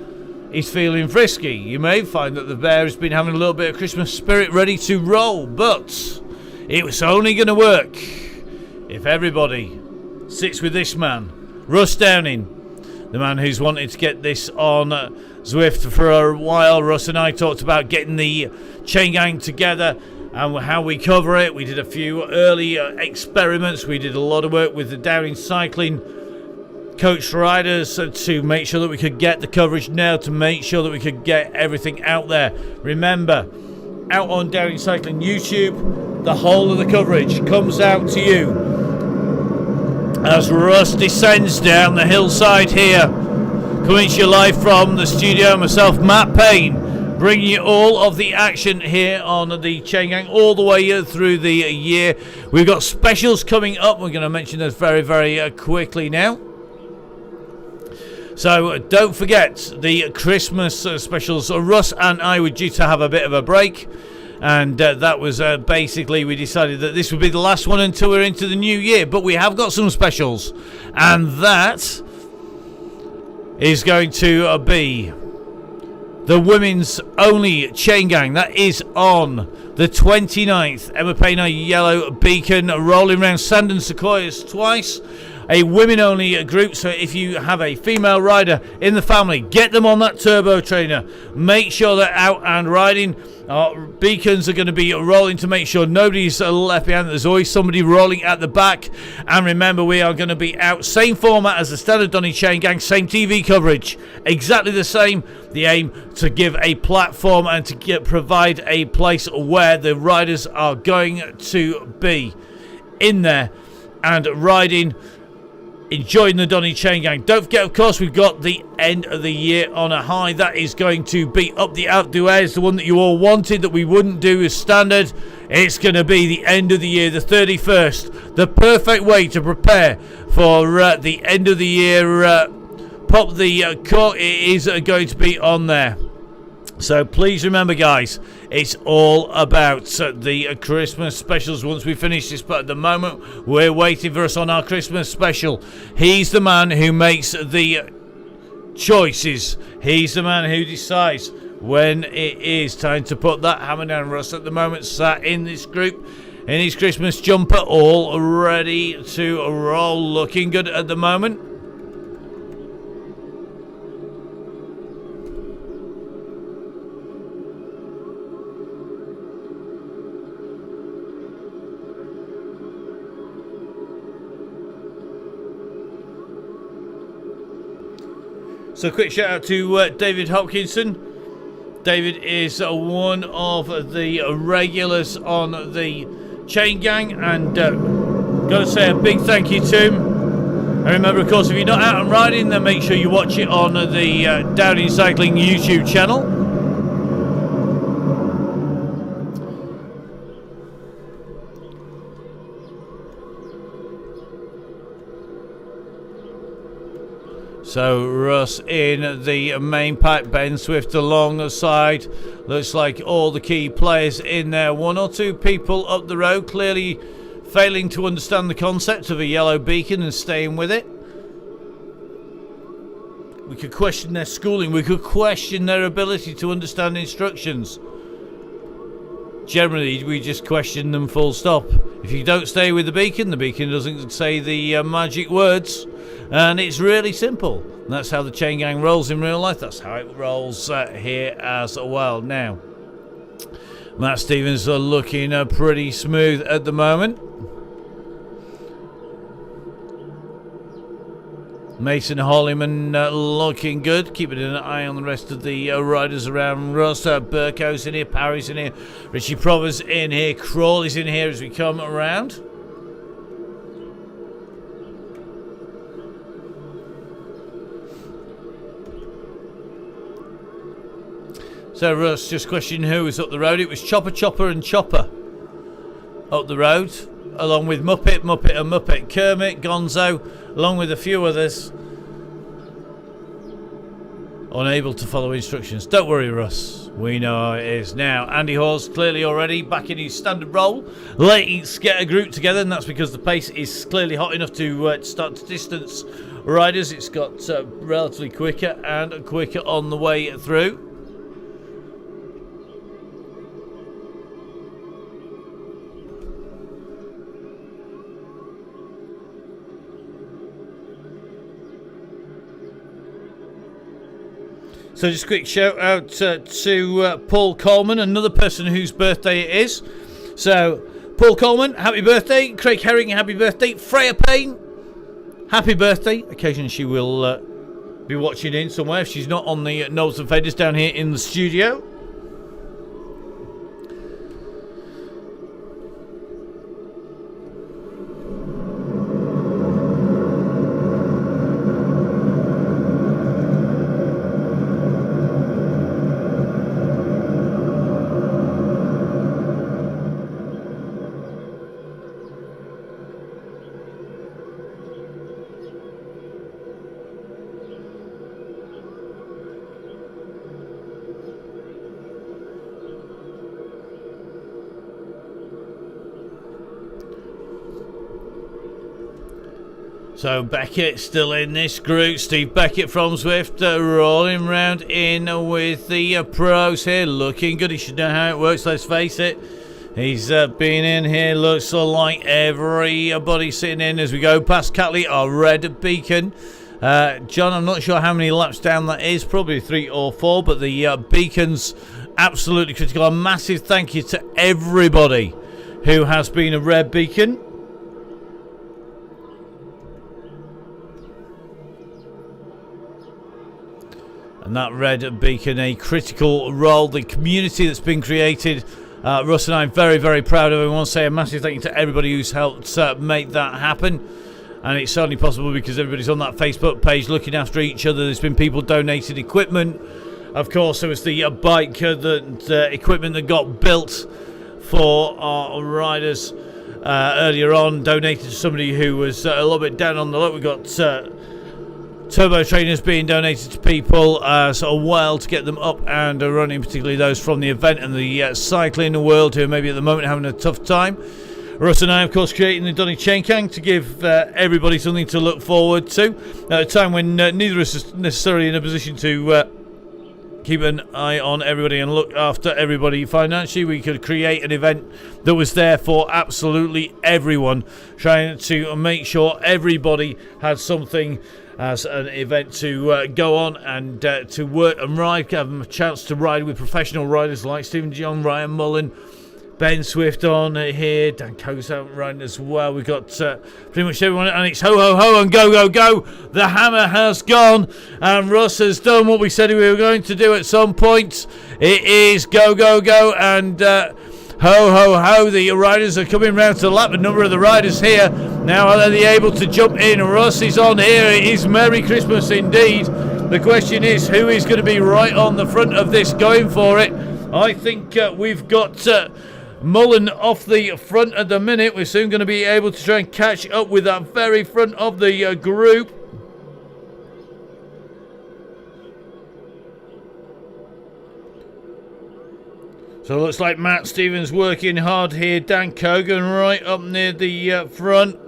is feeling frisky. You may find that the bear has been having a little bit of Christmas spirit ready to roll, but it was only going to work if everybody sits with this man, Russ Downing, the man who's wanted to get this on Zwift for a while. Russ and I talked about getting the chain gang together and how we cover it. We did a few early experiments. We did a lot of work with the Downing Cycling coach riders to make sure that we could get the coverage now, to make sure that we could get everything out there. Remember, out on Downing Cycling YouTube, the whole of the coverage comes out to you as Russ descends down the hillside here. Coming to you live from the studio, myself, Matt Payne, bringing you all of the action here on the Chain Gang all the way through the year. We've got specials coming up. We're going to mention those very, very quickly now. So don't forget the Christmas specials. Russ and I were due to have a bit of a break, and that was basically, we decided that this would be the last one until we're into the new year. But we have got some specials, and that is going to be the women's only chain gang. That is on the 29th. Emma Payne Yellow Beacon, rolling around Sandon Sequoias twice. A women only group, so if you have a female rider in the family, get them on that turbo trainer. Make sure they're out and riding. Our beacons are going to be rolling to make sure nobody's left behind. There's always somebody rolling at the back. And remember, we are going to be out, same format as the standard Donny Chain Gang, same TV coverage, exactly the same. The aim to give a platform and to provide a place where the riders are going to be in there and riding, enjoying the Donny Chain Gang. Don't forget, of course, we've got the end of the year on a high. That is going to be Up the Outdo Airs, the one that you all wanted that we wouldn't do as standard. It's going to be the end of the year, the 31st. The perfect way to prepare for the end of the year. Pop the cork. It is going to be on there. So please remember, guys, it's all about the Christmas specials once we finish this. But at the moment, we're waiting for us on our Christmas special. He's the man who makes the choices. He's the man who decides when it is time to put that hammer down. Russ at the moment sat in this group in his Christmas jumper, all ready to roll. Looking good at the moment. So quick shout out to David Hopkinson. David is one of the regulars on the Chain Gang, and got to say a big thank you to him. And remember, of course, if you're not out and riding, then make sure you watch it on the Downing Cycling YouTube channel. So Russ in the main pack, Ben Swift alongside. Looks like all the key players in there. One or two people up the road clearly failing to understand the concept of a yellow beacon and staying with it. We could question their schooling. We could question their ability to understand instructions. Generally, we just question them full stop. If you don't stay with the beacon doesn't say the magic words. And it's really simple. And that's how the Chain Gang rolls in real life. That's how it rolls here as well. Now, Matt Stevens are looking pretty smooth at the moment. Mason Hollyman looking good, keeping an eye on the rest of the riders around. Russ Burko's in here, Parry's in here, Richie Prover's in here, Crawley's in here as we come around. So Russ just questioned who was up the road. It was Chopper and Chopper up the road, along with Muppet and Muppet, Kermit, Gonzo, along with a few others, unable to follow instructions. Don't worry, Russ. We know it is. Now, Andy Hawes clearly already back in his standard role. Let's get a group together, and that's because the pace is clearly hot enough to start to distance riders. It's got relatively quicker and quicker on the way through. So just a quick shout out to Paul Coleman, another person whose birthday it is. So, Paul Coleman, happy birthday. Craig Herring, happy birthday. Freya Payne, happy birthday. Occasionally she will be watching in somewhere if she's not on the Knobs and Faders down here in the studio. So Beckett still in this group. Steve Beckett from Swift rolling round in with the pros here. Looking good. He should know how it works, let's face it. He's been in here. Looks like everybody sitting in as we go past Catley, our red beacon. John, I'm not sure how many laps down that is. Probably 3 or 4. But the beacon's absolutely critical. A massive thank you to everybody who has been a red beacon. And that red beacon, a critical role. The community that's been created, Russ and I are very, very proud of. I want to say a massive thank you to everybody who's helped make that happen. And it's certainly possible because everybody's on that Facebook page looking after each other. There's been people donated equipment. Of course, there was the bike, equipment that got built for our riders earlier on, donated to somebody who was a little bit down on the luck. We got turbo trainers being donated to people sort of well to get them up and running, particularly those from the event and the cycling world who are maybe at the moment having a tough time. Russ and I, of course, creating the DONNYCHAINGANG to give everybody something to look forward to at a time when neither of us is necessarily in a position to keep an eye on everybody and look after everybody financially. We could create an event that was there for absolutely everyone, trying to make sure everybody had something as an event to go on and to work and ride, have them a chance to ride with professional riders like Stephen John, Ryan Mullen, Ben Swift on here, Dan Coe's out riding as well. We've got pretty much everyone, and it's ho ho ho and go go go. The hammer has gone, and Russ has done what we said we were going to do at some point. It is go go go, and ho ho ho. The riders are coming round to the lap. A number of the riders here now, are they able to jump in? Russ is on here. It is Merry Christmas indeed. The question is, who is going to be right on the front of this going for it? I think we've got Mullen off the front at the minute. We're soon going to be able to try and catch up with that very front of the group. So it looks like Matt Stevens working hard here. Dan Cogan right up near the front.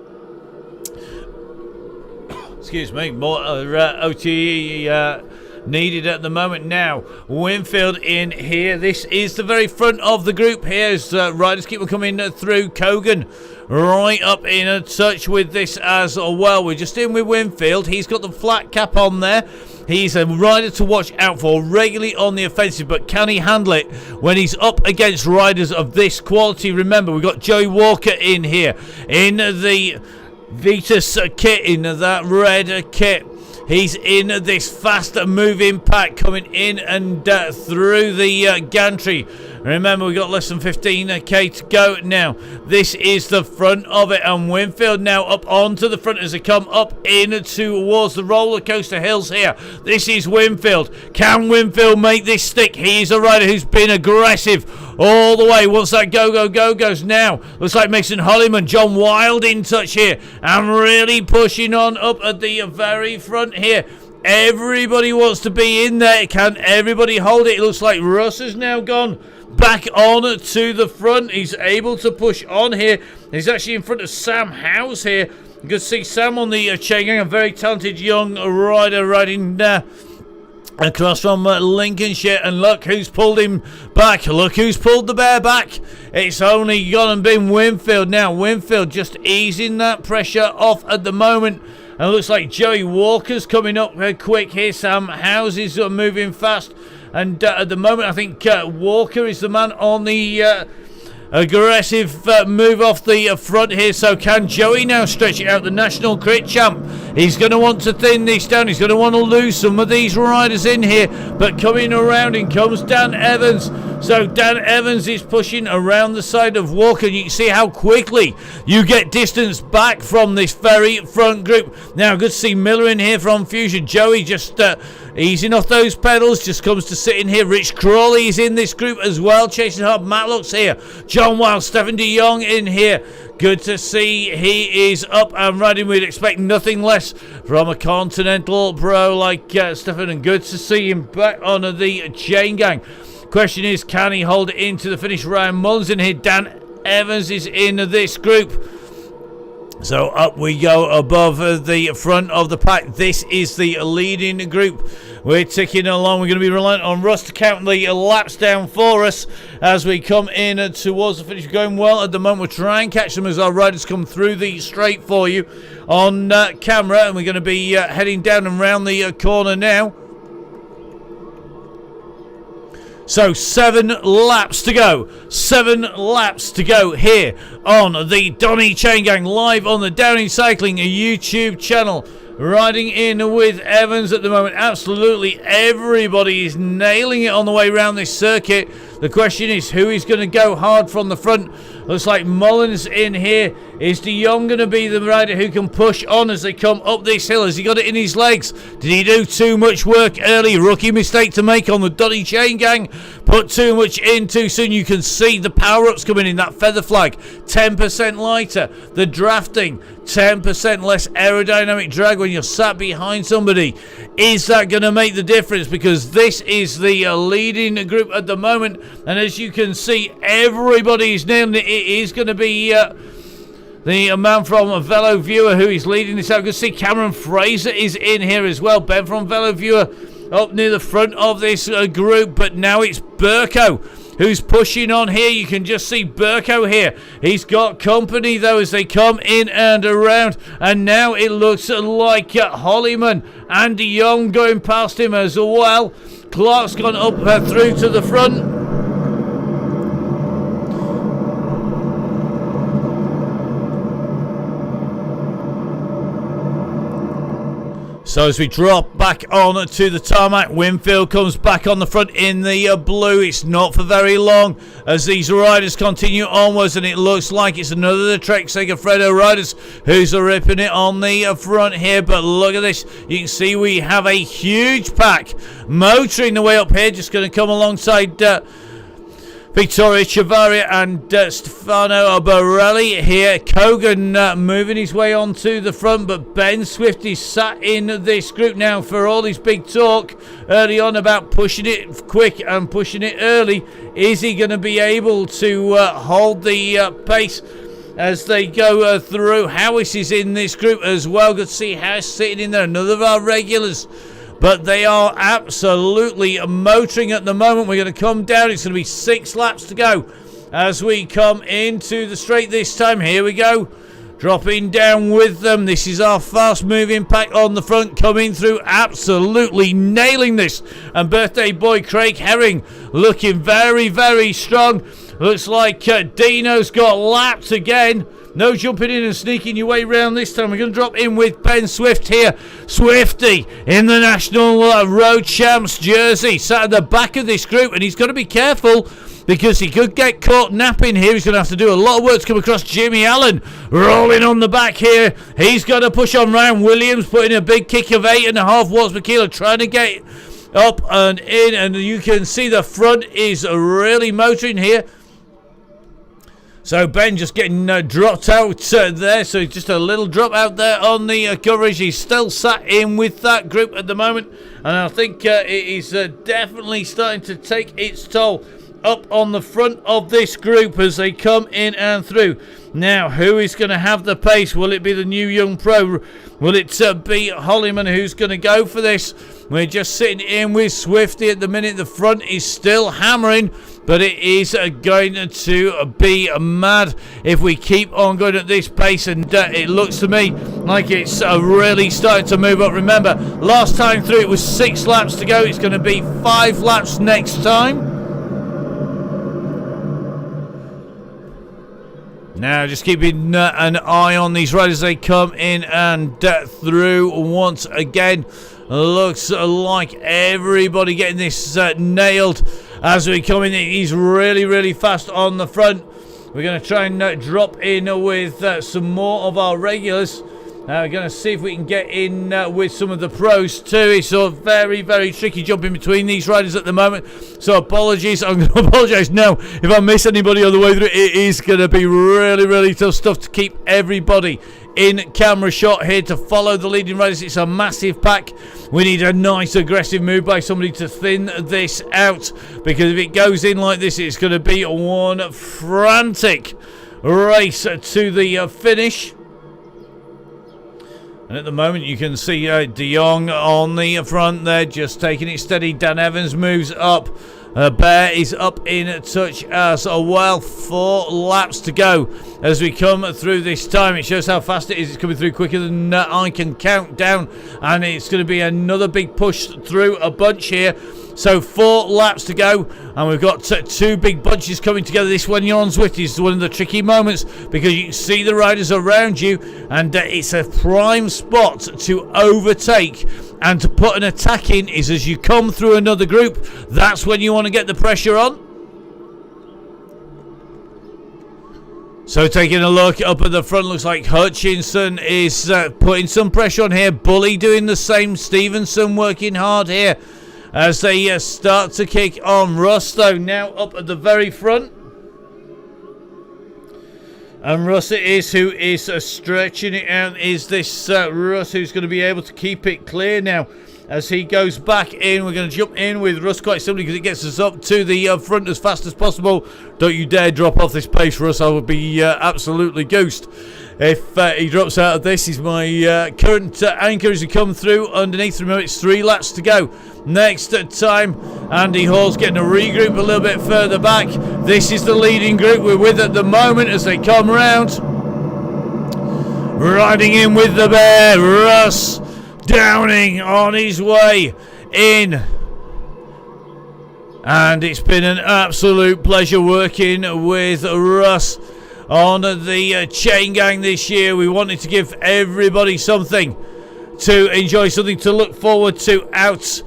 Excuse me, more OTE needed at the moment now. Winfield in here. This is the very front of the group here as riders keep coming through. Cogan right up in touch with this as well. We're just in with Winfield. He's got the flat cap on there. He's a rider to watch out for, regularly on the offensive, but can he handle it when he's up against riders of this quality? Remember, we've got Joey Walker in here in the Vitus kit, in that red kit. He's in this fast moving pack coming in and through the gantry. Remember, we've got less than 15k to go now. This is the front of it, and Winfield now up onto the front as they come up in towards the roller coaster hills here. This is Winfield. Can Winfield make this stick? He's a rider who's been aggressive all the way. Once that go go go goes now, looks like Mason Holliman, John Wild in touch here, and really pushing on up at the very front here. Everybody wants to be in there. Can everybody hold it? It looks like Russ has now gone back on to the front. He's able to push on here. He's actually in front of Sam Howes here. You can see Sam on the chain gang, a very talented young rider riding across from Lincolnshire. And look who's pulled him back. Look who's pulled the bear back. It's only gone and been Winfield. Now Winfield just easing that pressure off at the moment. And it looks like Joey Walker's coming up quick here. Sam Howes is moving fast. And at the moment, I think Walker is the man on the aggressive move off the front here. So can Joey now stretch it out? The national crit champ. He's going to want to thin this down. He's going to want to lose some of these riders in here. But coming around in comes Dan Evans. So Dan Evans is pushing around the side of Walker. You can see how quickly you get distance back from this very front group. Now good to see Miller in here from Fusion. Joey just easing off those pedals. Just comes to sit in here. Rich Crawley is in this group as well. Chasing hard. Matlock's here. John Wild. Stephen de Jong in here. Good to see he is up and riding. We'd expect nothing less from a Continental pro like Stephen. And good to see him back on the chain gang. Question is, can he hold it into the finish? Ryan Mullins in here. Dan Evans is in this group. So up we go above the front of the pack. This is the leading group. We're ticking along. We're going to be reliant on Russ to count the laps down for us as we come in towards the finish. We're going well at the moment. We'll try and catch them as our riders come through the straight for you on camera. And we're going to be heading down and round the corner now. So 7 laps to go. 7 laps to go here on the Donny Chain Gang live on the Downing Cycling YouTube channel. Riding in with Evans at the moment. Absolutely everybody is nailing it on the way around this circuit. The question is who is going to go hard from the front. Looks like Mullins in here. Is de Jong going to be the rider who can push on as they come up this hill? Has he got it in his legs? Did he do too much work early? Rookie mistake to make on the Donny Chain Gang. Put too much in too soon. You can see the power-ups coming in. That feather flag, 10% lighter. The drafting, 10% less aerodynamic drag when you're sat behind somebody. Is that going to make the difference? Because this is the leading group at the moment. And as you can see, everybody is nailing it. It is going to be the man from Velo Viewer who is leading this out. You can see Cameron Fraser is in here as well. Ben from Velo Viewer up near the front of this group. But now it's Burko who's pushing on here. You can just see Burko here. He's got company though as they come in and around. And now it looks like Hollyman and de Jong going past him as well. Clark's gone up through to the front. So as we drop back on to the tarmac, Winfield comes back on the front in the blue. It's not for very long as these riders continue onwards, and it looks like it's another of the Trek Segafredo riders who's ripping it on the front here. But look at this. You can see we have a huge pack motoring the way up here. Just going to come alongside Vittorio Ciavaria and Stefano Borelli here. Kogan moving his way onto the front, but Ben Swift is sat in this group now. For all his big talk early on about pushing it quick and pushing it early, is he going to be able to hold the pace as they go through? Howis is in this group as well. Good to see Howis sitting in there, another of our regulars. But they are absolutely motoring at the moment. We're going to come down. It's going to be 6 laps to go as we come into the straight this time. Here we go. Dropping down with them. This is our fast moving pack on the front coming through. Absolutely nailing this. And birthday boy Craig Herring looking very, very strong. Looks like Dino's got lapped again. No jumping in and sneaking your way around this time. We're going to drop in with Ben Swift here. Swifty in the National Road Champs jersey. Sat at the back of this group. And he's got to be careful because he could get caught napping here. He's going to have to do a lot of work to come across Jimmy Allen. Rolling on the back here. He's got to push on Ryan Williams. Putting a big kick of 8.5 watts per kilo. Trying to get up and in. And you can see the front is really motoring here. So Ben just getting dropped out there, so just a little drop out there on the coverage. He's still sat in with that group at the moment, and I think it is definitely starting to take its toll up on the front of this group as they come in and through. Now, who is going to have the pace? Will it be the new young pro? Will it be Hollyman who's going to go for this? We're just sitting in with Swifty at the minute. The front is still hammering, but it is going to be mad if we keep on going at this pace, and it looks to me like it's really starting to move up. Remember, last time through it was 6 laps to go. It's going to be 5 laps next time. Now, just keeping an eye on these riders as they come in and through once again. Looks like everybody getting this nailed as we come in. He's really, really fast on the front. We're going to try and drop in with some more of our regulars. We're going to see if we can get in with some of the pros too. It's a very, very tricky jumping between these riders at the moment. So apologies. I'm going to apologise now if I miss anybody on the way through. It is going to be really, really tough stuff to keep everybody in camera shot here to follow the leading riders. It's a massive pack. We need a nice aggressive move by somebody to thin this out, because if it goes in like this, it's going to be one frantic race to the finish. And at the moment you can see De Jong on the front there, just taking it steady. Dan Evans moves up. Bear is up in touch as well. 4 laps to go as we come through this time. It shows how fast it is. It's coming through quicker than I can count down. And it's going to be another big push through a bunch here. So 4 laps to go, and we've got 2 big bunches coming together. This one you're on Swift is one of the tricky moments, because you can see the riders around you, and it's a prime spot to overtake and to put an attack in. Is as you come through another group, that's when you want to get the pressure on. So taking a look up at the front, looks like Hutchinson is putting some pressure on here. Bully doing the same. Stevenson working hard here as they start to kick on. Russ, though, now up at the very front. And Russ it is who is stretching it out. Is this Russ who's going to be able to keep it clear now as he goes back in? We're going to jump in with Russ quite simply because it gets us up to the front as fast as possible. Don't you dare drop off this pace, Russ. I would be absolutely goosed if he drops out of this. He's my current anchor as we come through underneath. Remember, it's 3 laps to go. Next time, Andy Hall's getting a regroup a little bit further back. This is the leading group we're with at the moment as they come round. Riding in with the Bear, Russ Downing on his way in. And it's been an absolute pleasure working with Russ on the chain gang this year. We wanted to give everybody something to enjoy, something to look forward to out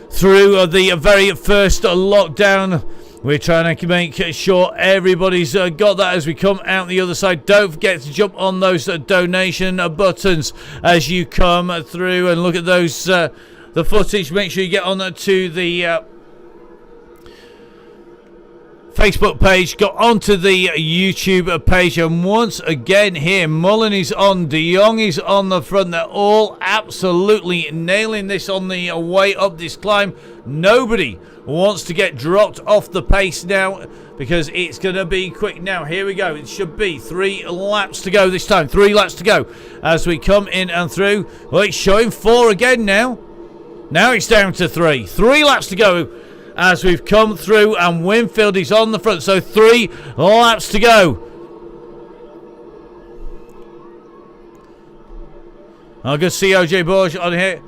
through the very first lockdown. We're trying to make sure everybody's got that as we come out the other side. Don't forget to jump on those donation buttons as you come through and look at those the footage. Make sure you get on to the Facebook page, got onto the YouTube page, and once again here, Mullen is on, De Jong is on the front. They're all absolutely nailing this on the way up this climb. Nobody wants to get dropped off the pace now because it's going to be quick. Now here we go. It should be 3 laps to go this time. 3 laps to go as we come in and through. Well, it's showing 4 again now. Now it's down to 3. 3 laps to go as we've come through, and Winfield is on the front. So 3 laps to go. I'll go see OJ Borges on here.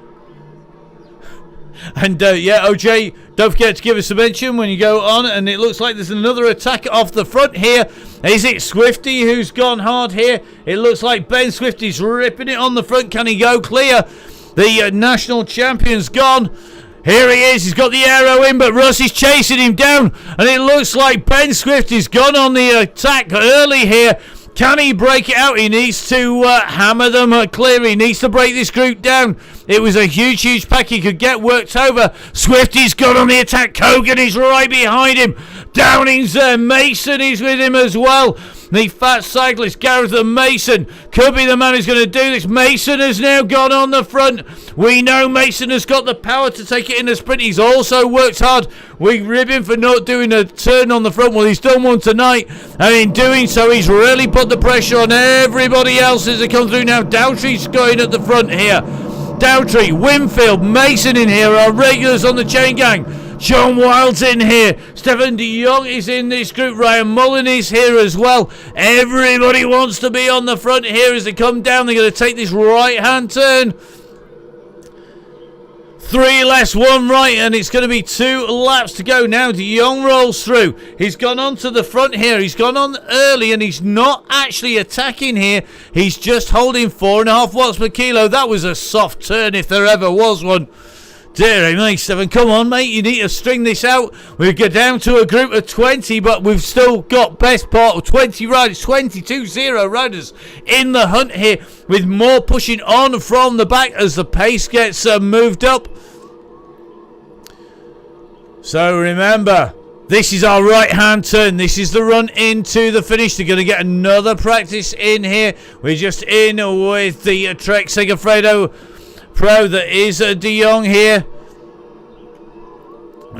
And yeah, OJ, don't forget to give us a mention when you go on. And it looks like there's another attack off the front here. Is it Swifty who's gone hard here? It looks like Ben Swifty's ripping it on the front. Can he go clear? The national champion's gone. Here he is, he's got the arrow in, but Russ is chasing him down, and it looks like Ben Swift has gone on the attack early here. Can he break it out? He needs to hammer them clear. He needs to break this group down. It was a huge, huge pack. He could get worked over. Swifty's gone on the attack. Kogan is right behind him. Downing's there. Mason is with him as well. The fat cyclist, Gareth and Mason, could be the man who's going to do this. Mason has now gone on the front. We know Mason has got the power to take it in the sprint. He's also worked hard. We rib him for not doing a turn on the front. Well, he's done one tonight, and in doing so, he's really put the pressure on everybody else as they come through now. Dowtree's going at the front here. Dowtree, Winfield, Mason in here, our regulars on the chain gang. John Wilde's in here. Stefan de Jong is in this group. Ryan Mullen is here as well. Everybody wants to be on the front here as they come down. They're going to take this right-hand turn. 3 less, 1 right, and it's going to be 2 laps to go now. De Jong rolls through. He's gone on to the front here. He's gone on early, and he's not actually attacking here. He's just holding 4.5 watts per kilo. That was a soft turn if there ever was one. Dear me, Stephen, come on, mate. You need to string this out. We get down to a group of 20, but we've still got best part of 20 riders, 22-0 riders in the hunt here, with more pushing on from the back as the pace gets moved up. So remember, this is our right-hand turn. This is the run into the finish. They're going to get another practice in here. We're just in with the Trek Segafredo Pro that is de Jong here.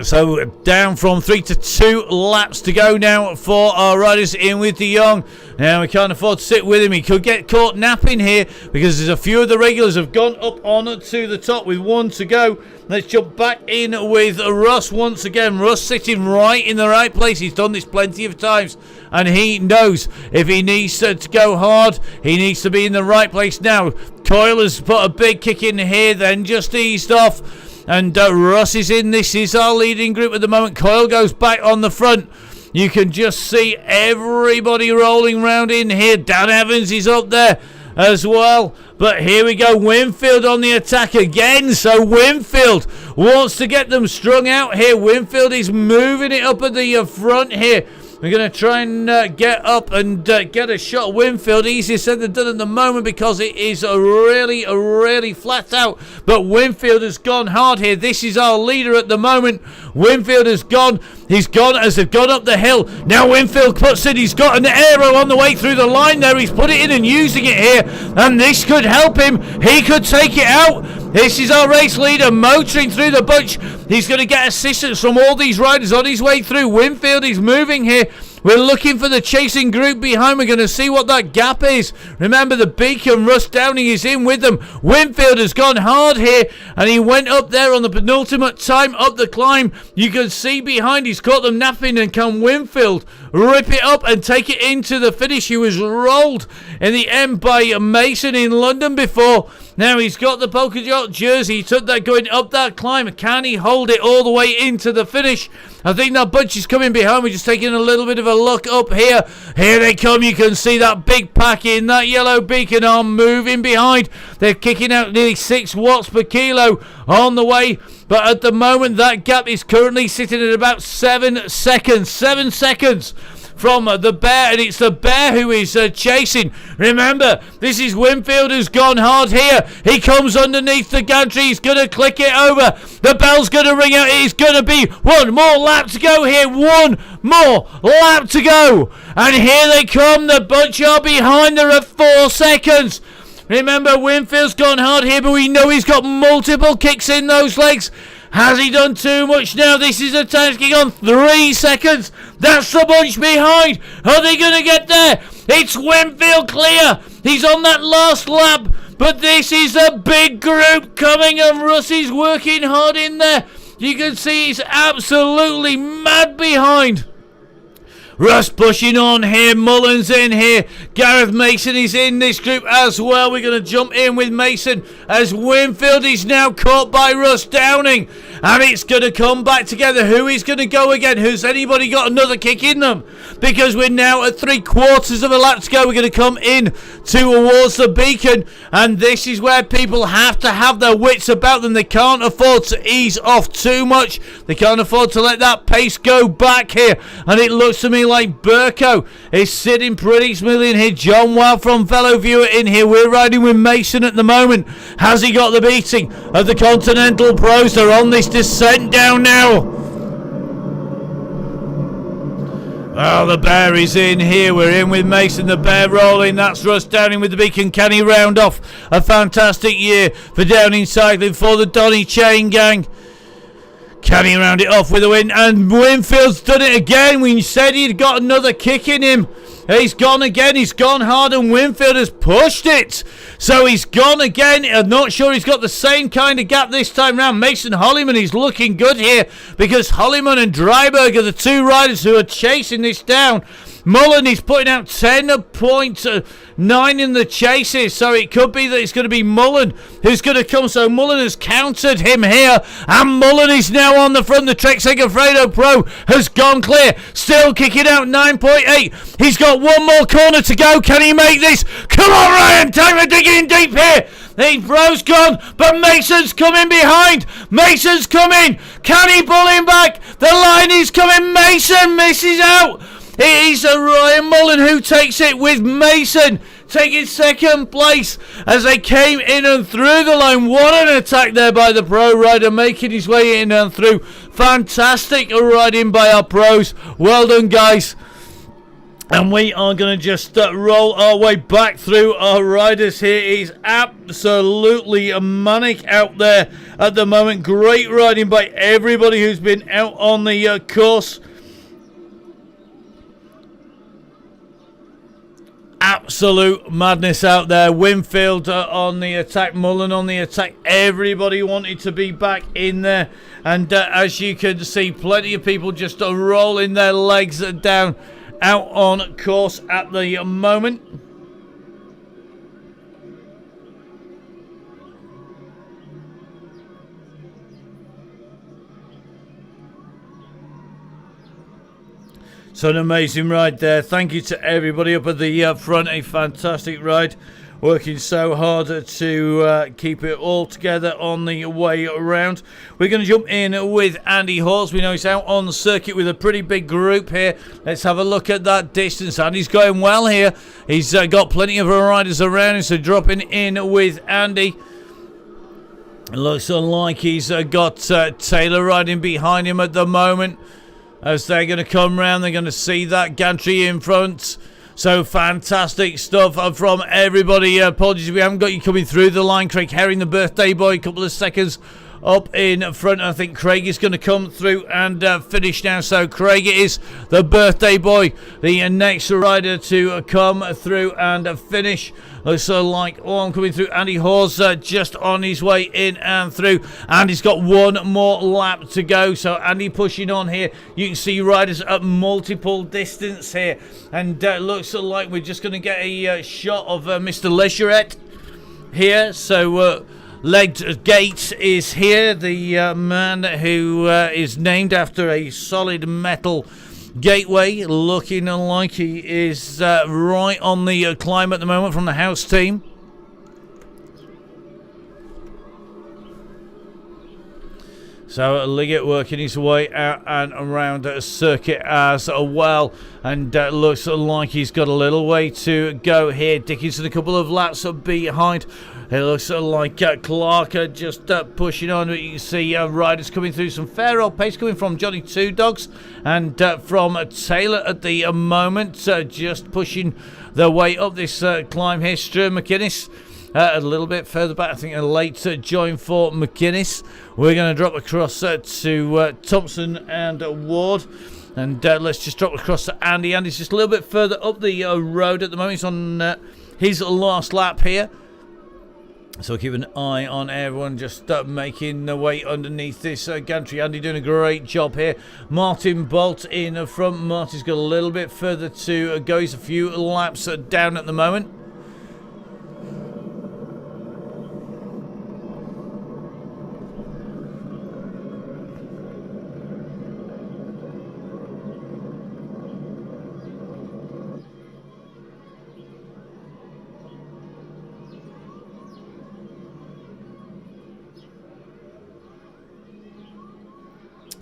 So down from 3 to 2 laps to go now for our riders in with de Jong. Now we can't afford to sit with him. He could get caught napping here because there's a few of the regulars have gone up on to the top with 1 to go. Let's jump back in with Russ once again. Russ sitting right in the right place. He's done this plenty of times, and he knows if he needs to go hard, he needs to be in the right place now. Coyle has put a big kick in here, then just eased off. And Russ is in. This is our leading group at the moment. Coyle goes back on the front. You can just see everybody rolling round in here. Dan Evans is up there as well. But here we go. Winfield on the attack again. So Winfield wants to get them strung out here. Winfield is moving it up at the front here. We're going to try and get up and get a shot. Winfield, easier said than done at the moment because it is really flat out. But Winfield has gone hard here. This is our leader at the moment. Winfield has gone. He's gone as they've gone up the hill. Now Winfield puts it. He's got an arrow on the way through the line there. He's put it in and using it here. And this could help him. He could take it out. This is our race leader motoring through the bunch. He's going to get assistance from all these riders on his way through. Winfield is moving here. We're looking for the chasing group behind. We're going to see what that gap is. Remember, the Beacon, Russ Downing is in with them. Winfield has gone hard here, and he went up there on the penultimate time up the climb. You can see behind, he's caught them napping, and can Winfield rip it up and take it into the finish? He was rolled in the end by Mason in London before. Now he's got the polka dot jersey. He took that going up that climb. Can he hold it all the way into the finish? I think that bunch is coming behind. We're just taking a little bit of a look up here. Here they come. You can see that big pack in that yellow Beacon are moving behind. They're kicking out nearly 6 watts per kilo on the way. But at the moment, that gap is currently sitting at about 7 seconds. 7 seconds from the Bear, and it's the Bear who is chasing. Remember, this is Winfield who's gone hard here. He comes underneath the gantry. He's going to click it over. The bell's going to ring out. It's going to be 1 more lap to go here. 1 more lap to go. And here they come. The bunch are behind. They're at 4 seconds. Remember, Winfield's gone hard here, but we know he's got multiple kicks in those legs. Has he done too much now? This is attacking on 3 seconds. That's the bunch behind. Are they going to get there? It's Winfield clear. He's on that last lap. But this is a big group coming, and Russ working hard in there. You can see he's absolutely mad behind. Russ pushing on here. Mullen's in here. Gareth Mason is in this group as well. We're going to jump in with Mason as Winfield is now caught by Russ Downing. And it's going to come back together. Who is going to go again? Has anybody got another kick in them? Because we're now at 3/4 of a lap to go. We're going to come in towards the Beacon. And this is where people have to have their wits about them. They can't afford to ease off too much. They can't afford to let that pace go back here. And it looks to me like Burko is sitting pretty smoothly in here. John Wild from fellow viewer in here. We're riding with Mason at the moment. Has he got the beating of the Continental Pros? They're on this descent down now. Oh, the Bear is in here. We're in with Mason. The Bear rolling. That's Russ Downing with the beacon. Can he round off a fantastic year for Downing Cycling for the Donny Chain Gang? Can he round it off with a win? And Winfield's done it again. We said he'd got another kick in him. He's gone again. He's gone hard, and Winfield has pushed it. So he's gone again. I'm not sure he's got the same kind of gap this time round. Mason Hollyman is looking good here because Hollyman and Dryberg are the two riders who are chasing this down. Mullen is putting out 10.9 in the chases, so it could be that it's going to be Mullen who's going to come. So Mullen has countered him here, and Mullen is now on the front. The Trek Segafredo Pro has gone clear, still kicking out 9.8. He's got one more corner to go. Can he make this? Come on, Ryan, time for digging deep here. The Bro's gone, but Mason's coming behind. Mason's coming. Can he pull him back? The line is coming. Mason misses out. It is Ryan Mullen who takes it, with Mason taking second place as they came in and through the line. What an attack there by the Pro rider, making his way in and through. Fantastic riding by our pros. Well done, guys. And we are going to just roll our way back through our riders here. He's absolutely manic out there at the moment. Great riding by everybody who's been out on the course. Absolute madness out there. Winfield on the attack, Mullen on the attack. Everybody wanted to be back in there. And as you can see, plenty of people just rolling their legs down out on course at the moment. So an amazing ride there. Thank you to everybody up at the front. A fantastic ride. Working so hard to keep it all together on the way around. We're going to jump in with Andy Hawes. We know he's out on the circuit with a pretty big group here. Let's have a look at that distance. Andy's going well here. He's got plenty of riders around him. So dropping in with Andy. It looks like he's got Taylor riding behind him at the moment. As they're going to come round, they're going to see that gantry in front. So fantastic stuff from everybody. Apologies if we haven't got you coming through the line. Craig Herring, the birthday boy, a couple of seconds up in front. I think Craig is going to come through and finish now. So Craig is the birthday boy, the next rider to come through and finish. Looks like I'm coming through. Andy Hawes just on his way in and through, and he's got one more lap to go. So Andy pushing on here. You can see riders at multiple distance here, and looks like we're just going to get a shot of Mr. Lesurette here. So Legged Gates is here, the man who is named after a solid metal gateway, looking like he is right on the climb at the moment from the house team. So Liggett working his way out and around a circuit as well, and looks like he's got a little way to go here. Dickinson a couple of laps behind. It looks like Clark just pushing on. You can see riders coming through, some fair old pace coming from Johnny Two Dogs and from Taylor at the moment, just pushing their way up this climb here. Stuart McInnes a little bit further back, I think a late join for McInnes. We're going to drop across to Thompson and Ward, and let's just drop across to Andy. Andy's just a little bit further up the road at the moment. He's on his last lap here. So keep an eye on everyone just making their way underneath this gantry. Andy doing a great job here. Martin Bolt in front. Martin's got a little bit further to go. He's a few laps down at the moment.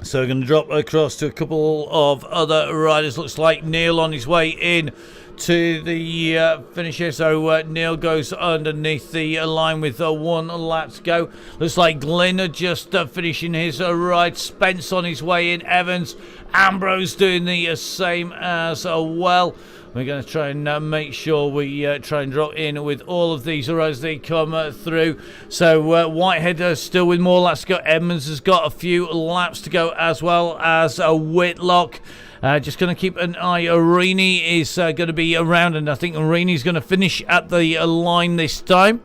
So we're going to drop across to a couple of other riders. Looks like Neil on his way in to the finish here. So Neil goes underneath the line with one lap to go. Looks like Glynn just finishing his ride. Spence on his way in. Evans Ambrose doing the same as well. We're going to try and make sure we try and drop in with all of these as they come through. So Whitehead still with more laps to go. Edmonds has got a few laps to go, as well as Whitlock. Just going to keep an eye. Arini is going to be around, and I think Arini's going to finish at the line this time.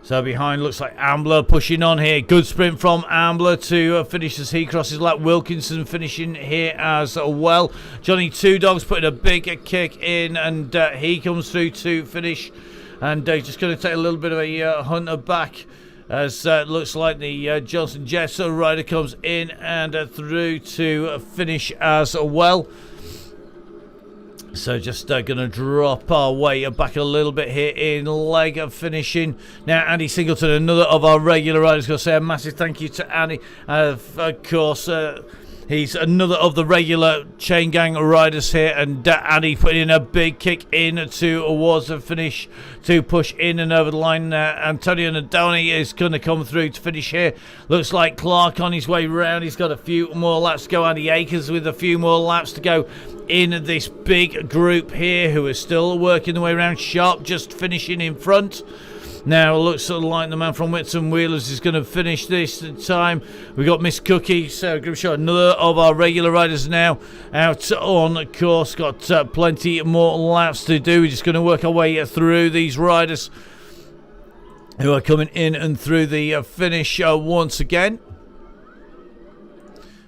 So behind looks like Ambler pushing on here. Good sprint from Ambler to finish as he crosses lap. Wilkinson finishing here as well. Johnny Two Dogs putting a big kick in, and he comes through to finish. And just going to take a little bit of a hunter back, as looks like the Johnson Jets rider comes in and through to finish as well. So just going to drop our way back a little bit here in leg of finishing. Now Andy Singleton, another of our regular riders, going to say a massive thank you to Andy. Of course, he's another of the regular chain gang riders here, and Andy putting in a big kick in towards the finish to push in and over the line. Antonio Nadoni is going to come through to finish here. Looks like Clark on his way round. He's got a few more laps to go. Andy Akers with a few more laps to go in this big group here, who are still working their way around. Sharp just finishing in front. Now looks like the man from Whitson Wheelers is going to finish this time. We've got Miss Cookie, so Grimshaw, another of our regular riders now out on course. Got plenty more laps to do. We're just going to work our way through these riders who are coming in and through the finish once again.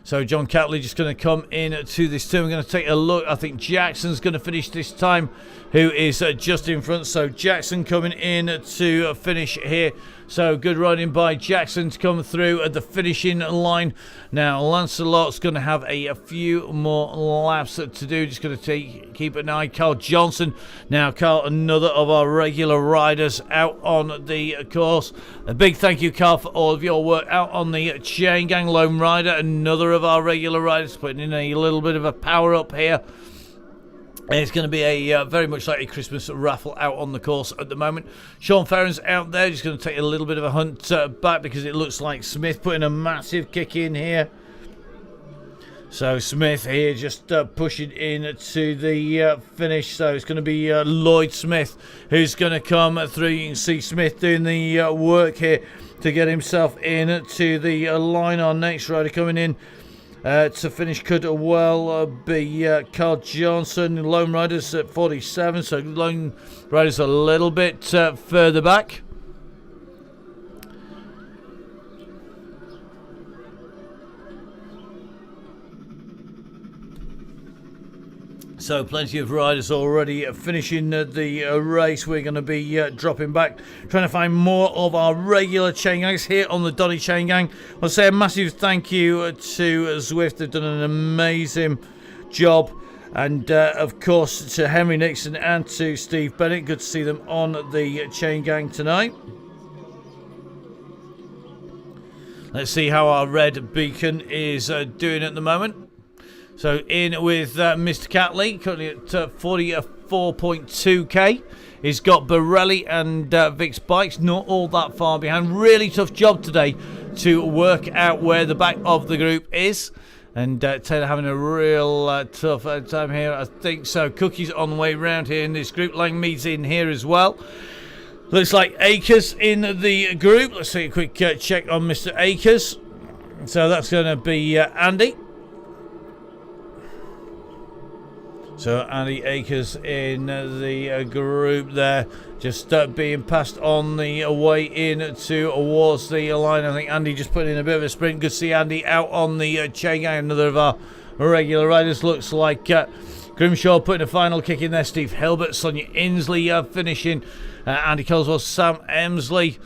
So John Catley just going to come in to this turn. We're going to take a look. I think Jackson's going to finish this time, who is just in front. So Jackson coming in to finish here. So good riding by Jackson to come through at the finishing line. Now Lancelot's going to have a few more laps to do. Just going to keep an eye. Carl Johnson. Now Carl, another of our regular riders out on the course. A big thank you, Carl, for all of your work out on the chain gang. Lone Rider, another of our regular riders, putting in a little bit of a power up here. It's going to be a very much like a Christmas raffle out on the course at the moment. Sean Farron's out there, just going to take a little bit of a hunt back, because it looks like Smith putting a massive kick in here. So Smith here just pushing in to the finish. So it's going to be Lloyd Smith who's going to come through. You can see Smith doing the work here to get himself in to the line. Our next rider coming in to finish could well be Carl Johnson. Lone Riders at 47, so Lone Riders a little bit further back. So plenty of riders already finishing the race. We're going to be dropping back, trying to find more of our regular chain gangs here on the Donny Chain Gang. I'll say a massive thank you to Zwift. They've done an amazing job. And of course to Henry Nixon and to Steve Bennett. Good to see them on the chain gang tonight. Let's see how our red beacon is doing at the moment. So in with Mr. Catley, currently at 44.2k. He's got Borelli and Vic's bikes, not all that far behind. Really tough job today to work out where the back of the group is. And Taylor having a real tough time here, I think. So Cookie's on the way round here in this group. Langmead's in here as well. Looks like Akers in the group. Let's take a quick check on Mr. Akers. So that's going to be Andy. So Andy Akers in the group there, just being passed on the way in towards the line. I think Andy just put in a bit of a sprint. Good to see Andy out on the chain gang. Another of our regular riders. Looks like Grimshaw putting a final kick in there. Steve Hilbert, Sonia Inslee finishing. Andy Coleswell, Sam Emsley.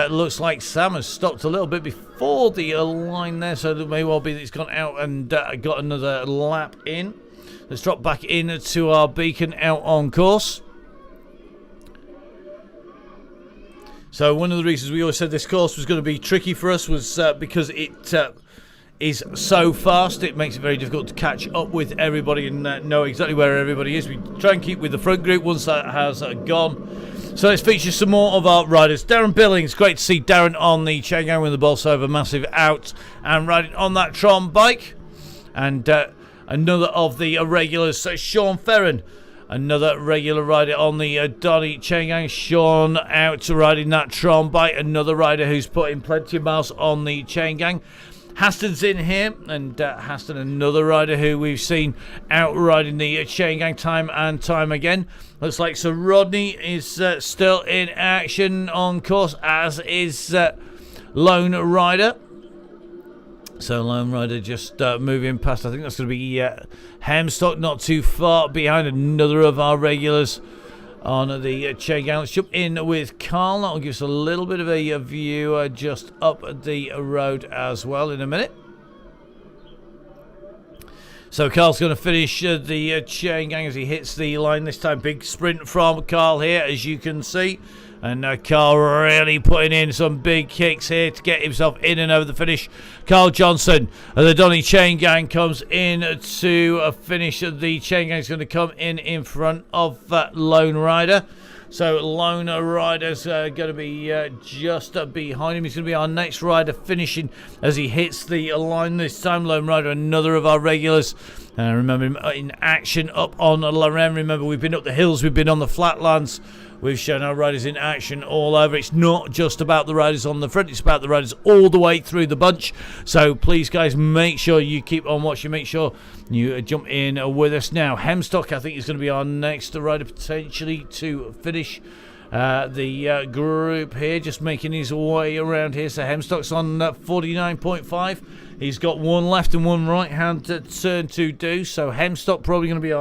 Looks like Sam has stopped a little bit before the line there, so it may well be that he's gone out and got another lap in. Let's drop back into our beacon out on course. So one of the reasons we always said this course was going to be tricky for us was because it is so fast. It makes it very difficult to catch up with everybody and know exactly where everybody is. We try and keep with the front group. Once that has gone, So let's feature some more of our riders. Darren Billings, great to see Darren on the chain gang with the boss over, massive out and riding on that Tron bike. And another of the regulars, Sean Ferron, another regular rider on the Donny chain gang. Sean out riding that Tron bike, another rider who's put in plenty of miles on the chain gang. Haston's in here, and Haston, another rider who we've seen out riding the chain gang time and time again. Looks like Sir Rodney is still in action on course, as is Lone Rider. So Lone Rider just moving past. I think that's going to be Hemstock, not too far behind, another of our regulars on the chain gang. Let's jump in with Carl. That'll give us a little bit of a view just up the road as well in a minute. So Carl's going to finish the chain gang as he hits the line this time. Big sprint from Carl here, as you can see. And Carl really putting in some big kicks here to get himself in and over the finish. Carl Johnson of the Donny chain gang comes in to finish. The chain gang is going to come in front of Lone Rider. So Lone Rider's going to be just behind him. He's going to be our next rider finishing as he hits the line this time. Lone Rider, another of our regulars. Remember him in action up on Lorraine. Remember, we've been up the hills, we've been on the flatlands. We've shown our riders in action all over. It's not just about the riders on the front, it's about the riders all the way through the bunch. So please, guys, make sure you keep on watching. Make sure you jump in with us now. Hemstock, I think, is going to be our next rider potentially to finish the group here. Just making his way around here. So Hemstock's on 49.5. He's got one left and one right hand turn to do. So Hemstock probably going to be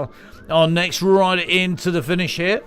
our next rider into the finish here.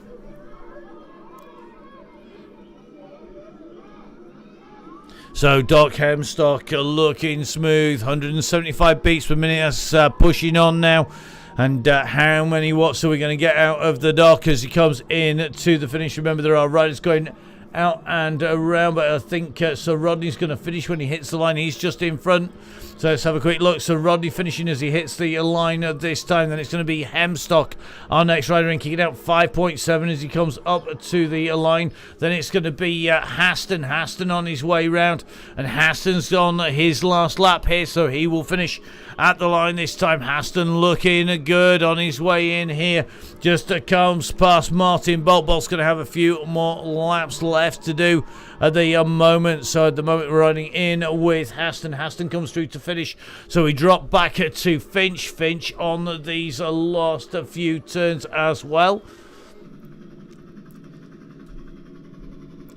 So Doc Hemstock looking smooth, 175 beats per minute. That's pushing on now. And how many watts are we going to get out of the Doc as he comes in to the finish? Remember, there are riders going out and around, but I think Sir Rodney's going to finish when he hits the line. He's just in front. So let's have a quick look. So Rodney finishing as he hits the line this time. Then it's going to be Hemstock, our next rider, and kicking out 5.7 as he comes up to the line. Then it's going to be Haston on his way round. And Haston's on his last lap here, so he will finish at the line this time. Haston looking good on his way in here. Just comes past Martin Bolt. Bolt's going to have a few more laps left to do at the moment. So at the moment we're running in with Haston. Haston comes through to finish. So we drop back to Finch. Finch on these last few turns as well.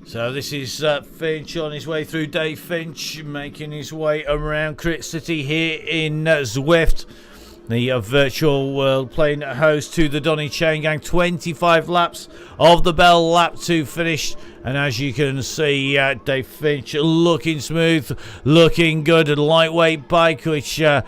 So this is Finch on his way through. Dave Finch making his way around Crit City here in Zwift. The virtual world playing host to the Donny chain gang. 25 laps of the bell lap to finish. And as you can see, Dave Finch looking smooth, looking good. A lightweight bike, which not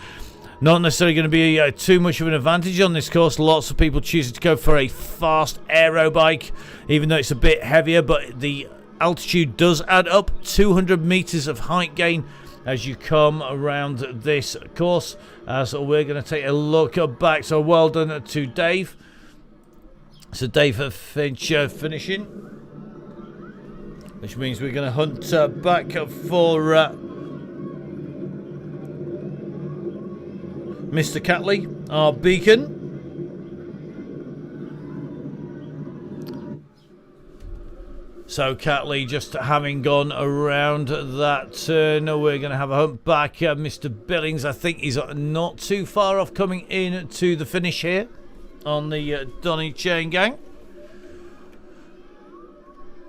necessarily going to be too much of an advantage on this course. Lots of people choosing to go for a fast aero bike, even though it's a bit heavier. But the altitude does add up. 200 meters of height gain as you come around this course. So we're going to take a look back. So well done to Dave. So Dave Finch finishing, which means we're going to hunt back for Mr. Catley, our beacon. So Catley just having gone around that turn, we're going to have a hunt back. Mr. Billings, I think he's not too far off coming in to the finish here on the Donny chain gang.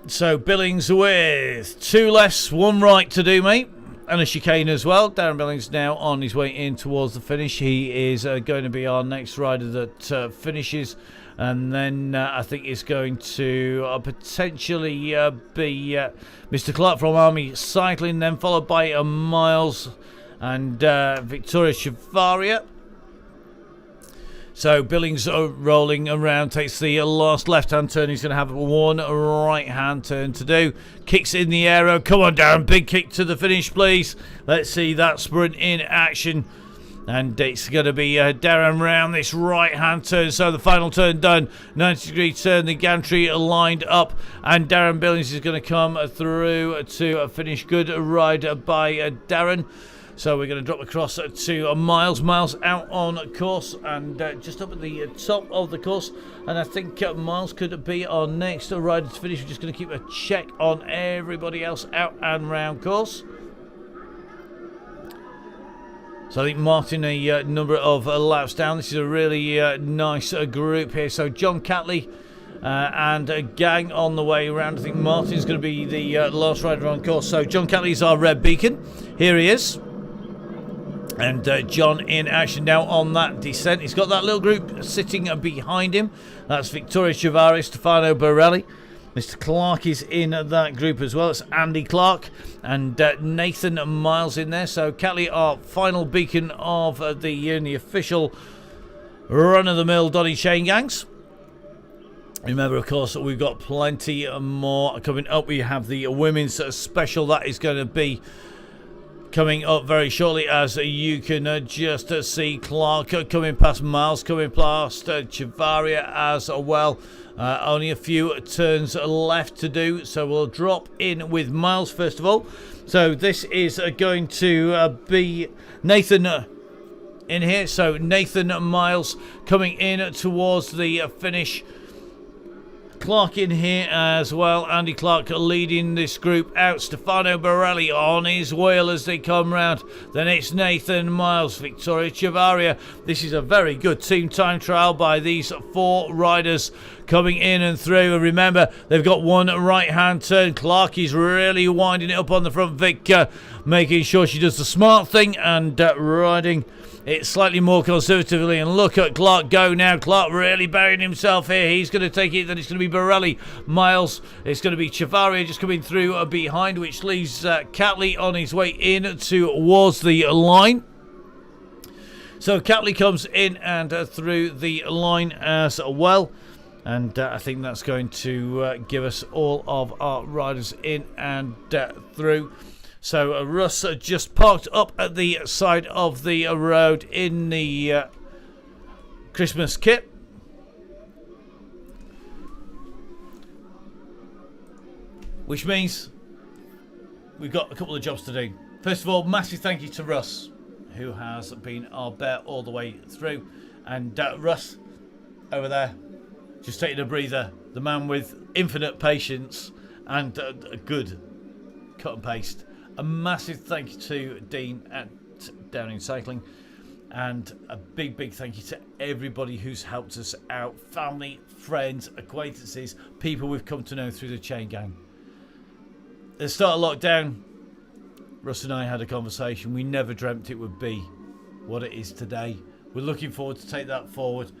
So Billings with 2 lefts, 1 right to do, mate. And a chicane as well. Darren Billings now on his way in towards the finish. He is going to be our next rider that finishes. And then I think it's going to potentially be Mr. Clark from Army Cycling, then followed by Miles and Victoria Chavaria. So Billings rolling around, takes the last left-hand turn. He's going to have 1 right-hand turn to do. Kicks in the aero. Come on, Darren. Big kick to the finish, please. Let's see that sprint in action. And it's going to be Darren round this right-hand turn. So the final turn done. 90-degree turn. The gantry lined up. And Darren Billings is going to come through to finish good. Ride by Darren. So we're going to drop across to Miles. Miles out on course and just up at the top of the course. And I think Miles could be our next rider to finish. We're just going to keep a check on everybody else out and round course. So I think Martin a number of laps down. This is a really nice group here. So John Catley and a gang on the way around. I think Martin's going to be the last rider on course. So John Catley's our red beacon. Here he is. And John in action now on that descent. He's got that little group sitting behind him. That's Victoria Chiavari, Stefano Borelli. Mr. Clark is in that group as well. It's Andy Clark and Nathan Miles in there. So Catley, our final beacon of the year in the official run-of-the-mill Donny Chain Gangs. Remember, of course, we've got plenty more coming up. We have the women's special that is going to be coming up very shortly, as you can just see Clark coming past, Miles coming past, Chivaria as well. Only a few turns left to do, so we'll drop in with Miles first of all. So this is going to be Nathan in here. So Nathan Miles coming in towards the finish. Clark in here as well. Andy Clark leading this group out. Stefano Borelli on his wheel as they come round. Then it's Nathan Miles, Victoria Chiavaria. This is a very good team time trial by these four riders coming in and through. And remember, they've got one right-hand turn. Clark is really winding it up on the front. Vic making sure she does the smart thing and riding it slightly more conservatively. And look at Clark go now. Clark really burying himself here. He's going to take it. Then it's going to be Borelli. Miles. It's going to be Chiavaria just coming through behind, which leaves Catley on his way in towards the line. So Catley comes in and through the line as well. And I think that's going to give us all of our riders in and through. So Russ just parked up at the side of the road in the Christmas kit. Which means we've got a couple of jobs to do. First of all, massive thank you to Russ, who has been our bear all the way through. And Russ, over there, just taking a breather. The man with infinite patience and a good cut and paste. A massive thank you to Dean at Downing Cycling, and a big thank you to everybody who's helped us out. Family, friends, acquaintances, people we've come to know through the Chain Gang. At the start of lockdown, Russ and I had a conversation. We never dreamt it would be what it is today. We're looking forward to take that forward.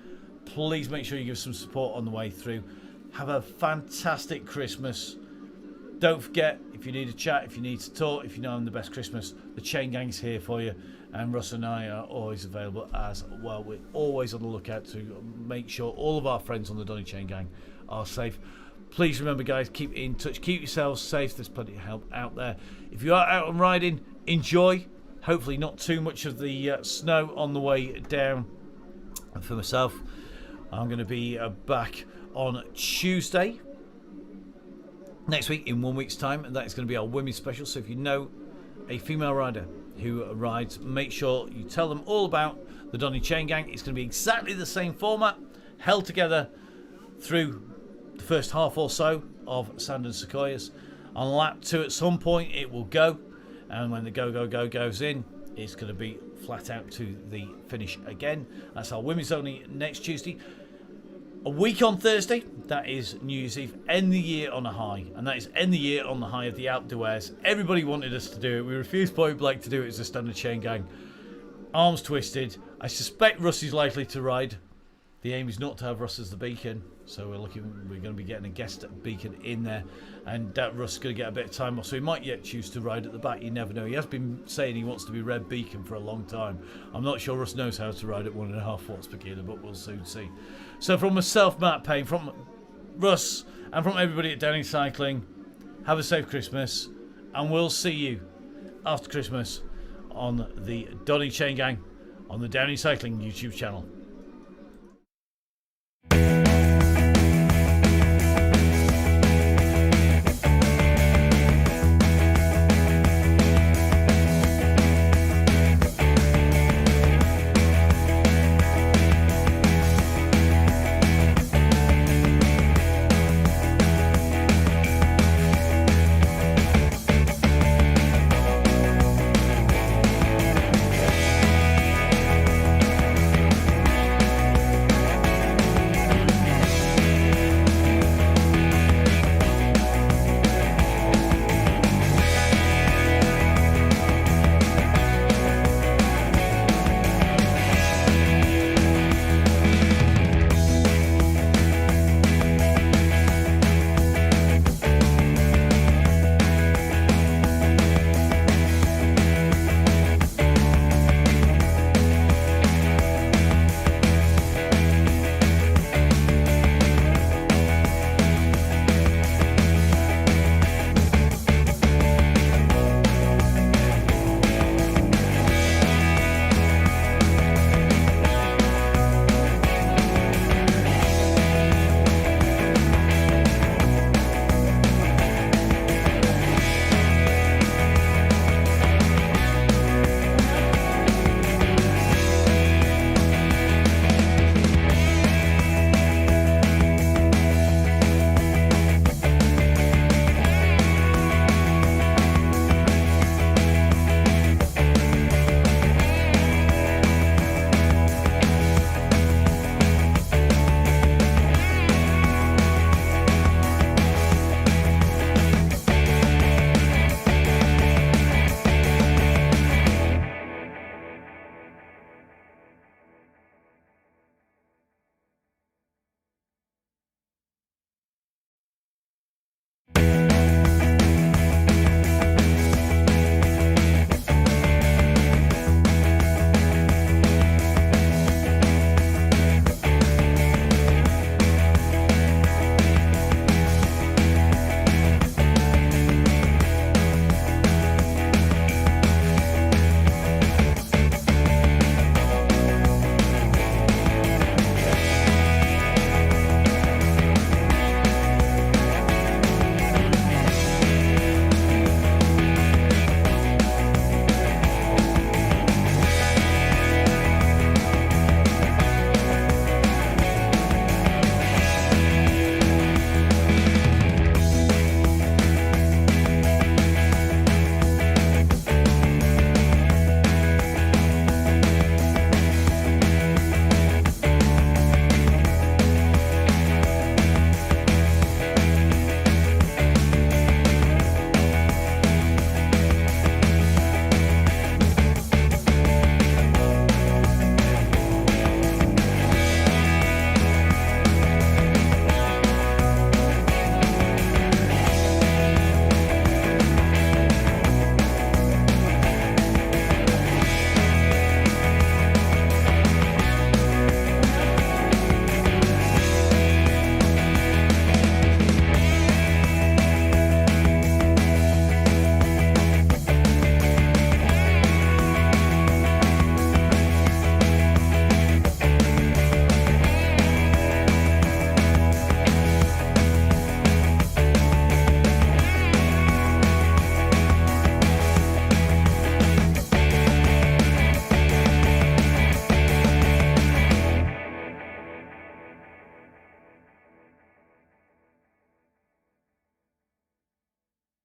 Please make sure you give some support on the way through. Have a fantastic Christmas. Don't forget, if you need a chat, if you need to talk, if you know I'm the best Christmas, the Chain Gang's here for you. And Russ and I are always available as well. We're always on the lookout to make sure all of our friends on the Donny Chain Gang are safe. Please remember, guys, keep in touch. Keep yourselves safe. There's plenty of help out there. If you are out and riding, enjoy. Hopefully not too much of the snow on the way down. And for myself, I'm going to be back on Tuesday next week, in 1 week's time, and that is going to be our women's special. So if you know a female rider who rides, make sure you tell them all about the Donny Chain Gang. It's going to be exactly the same format, held together through the first half or so of Sand and Sequoias. On lap 2 at some point it will go, and when the go goes in, it's going to be flat out to the finish again. That's our women's only next Tuesday. A week on Thursday, that is New Year's Eve. End the year on a high, and that is end the year on the high of the outdoors. Everybody wanted us to do it. We refused point blank to do it as a standard Chain Gang. Arms twisted. I suspect Russ is likely to ride. The aim is not to have Russ as the beacon, so we're going to be getting a guest beacon in there, and Russ is going to get a bit of time off, so he might yet choose to ride at the back. You never know. He has been saying he wants to be red beacon for a long time. I'm not sure Russ knows how to ride at 1.5 watts per kilo, but we'll soon see. So from myself, Matt Payne, from Russ, and from everybody at Downing Cycling, have a safe Christmas, and we'll see you after Christmas on the Donny Chain Gang on the Downey Cycling YouTube channel.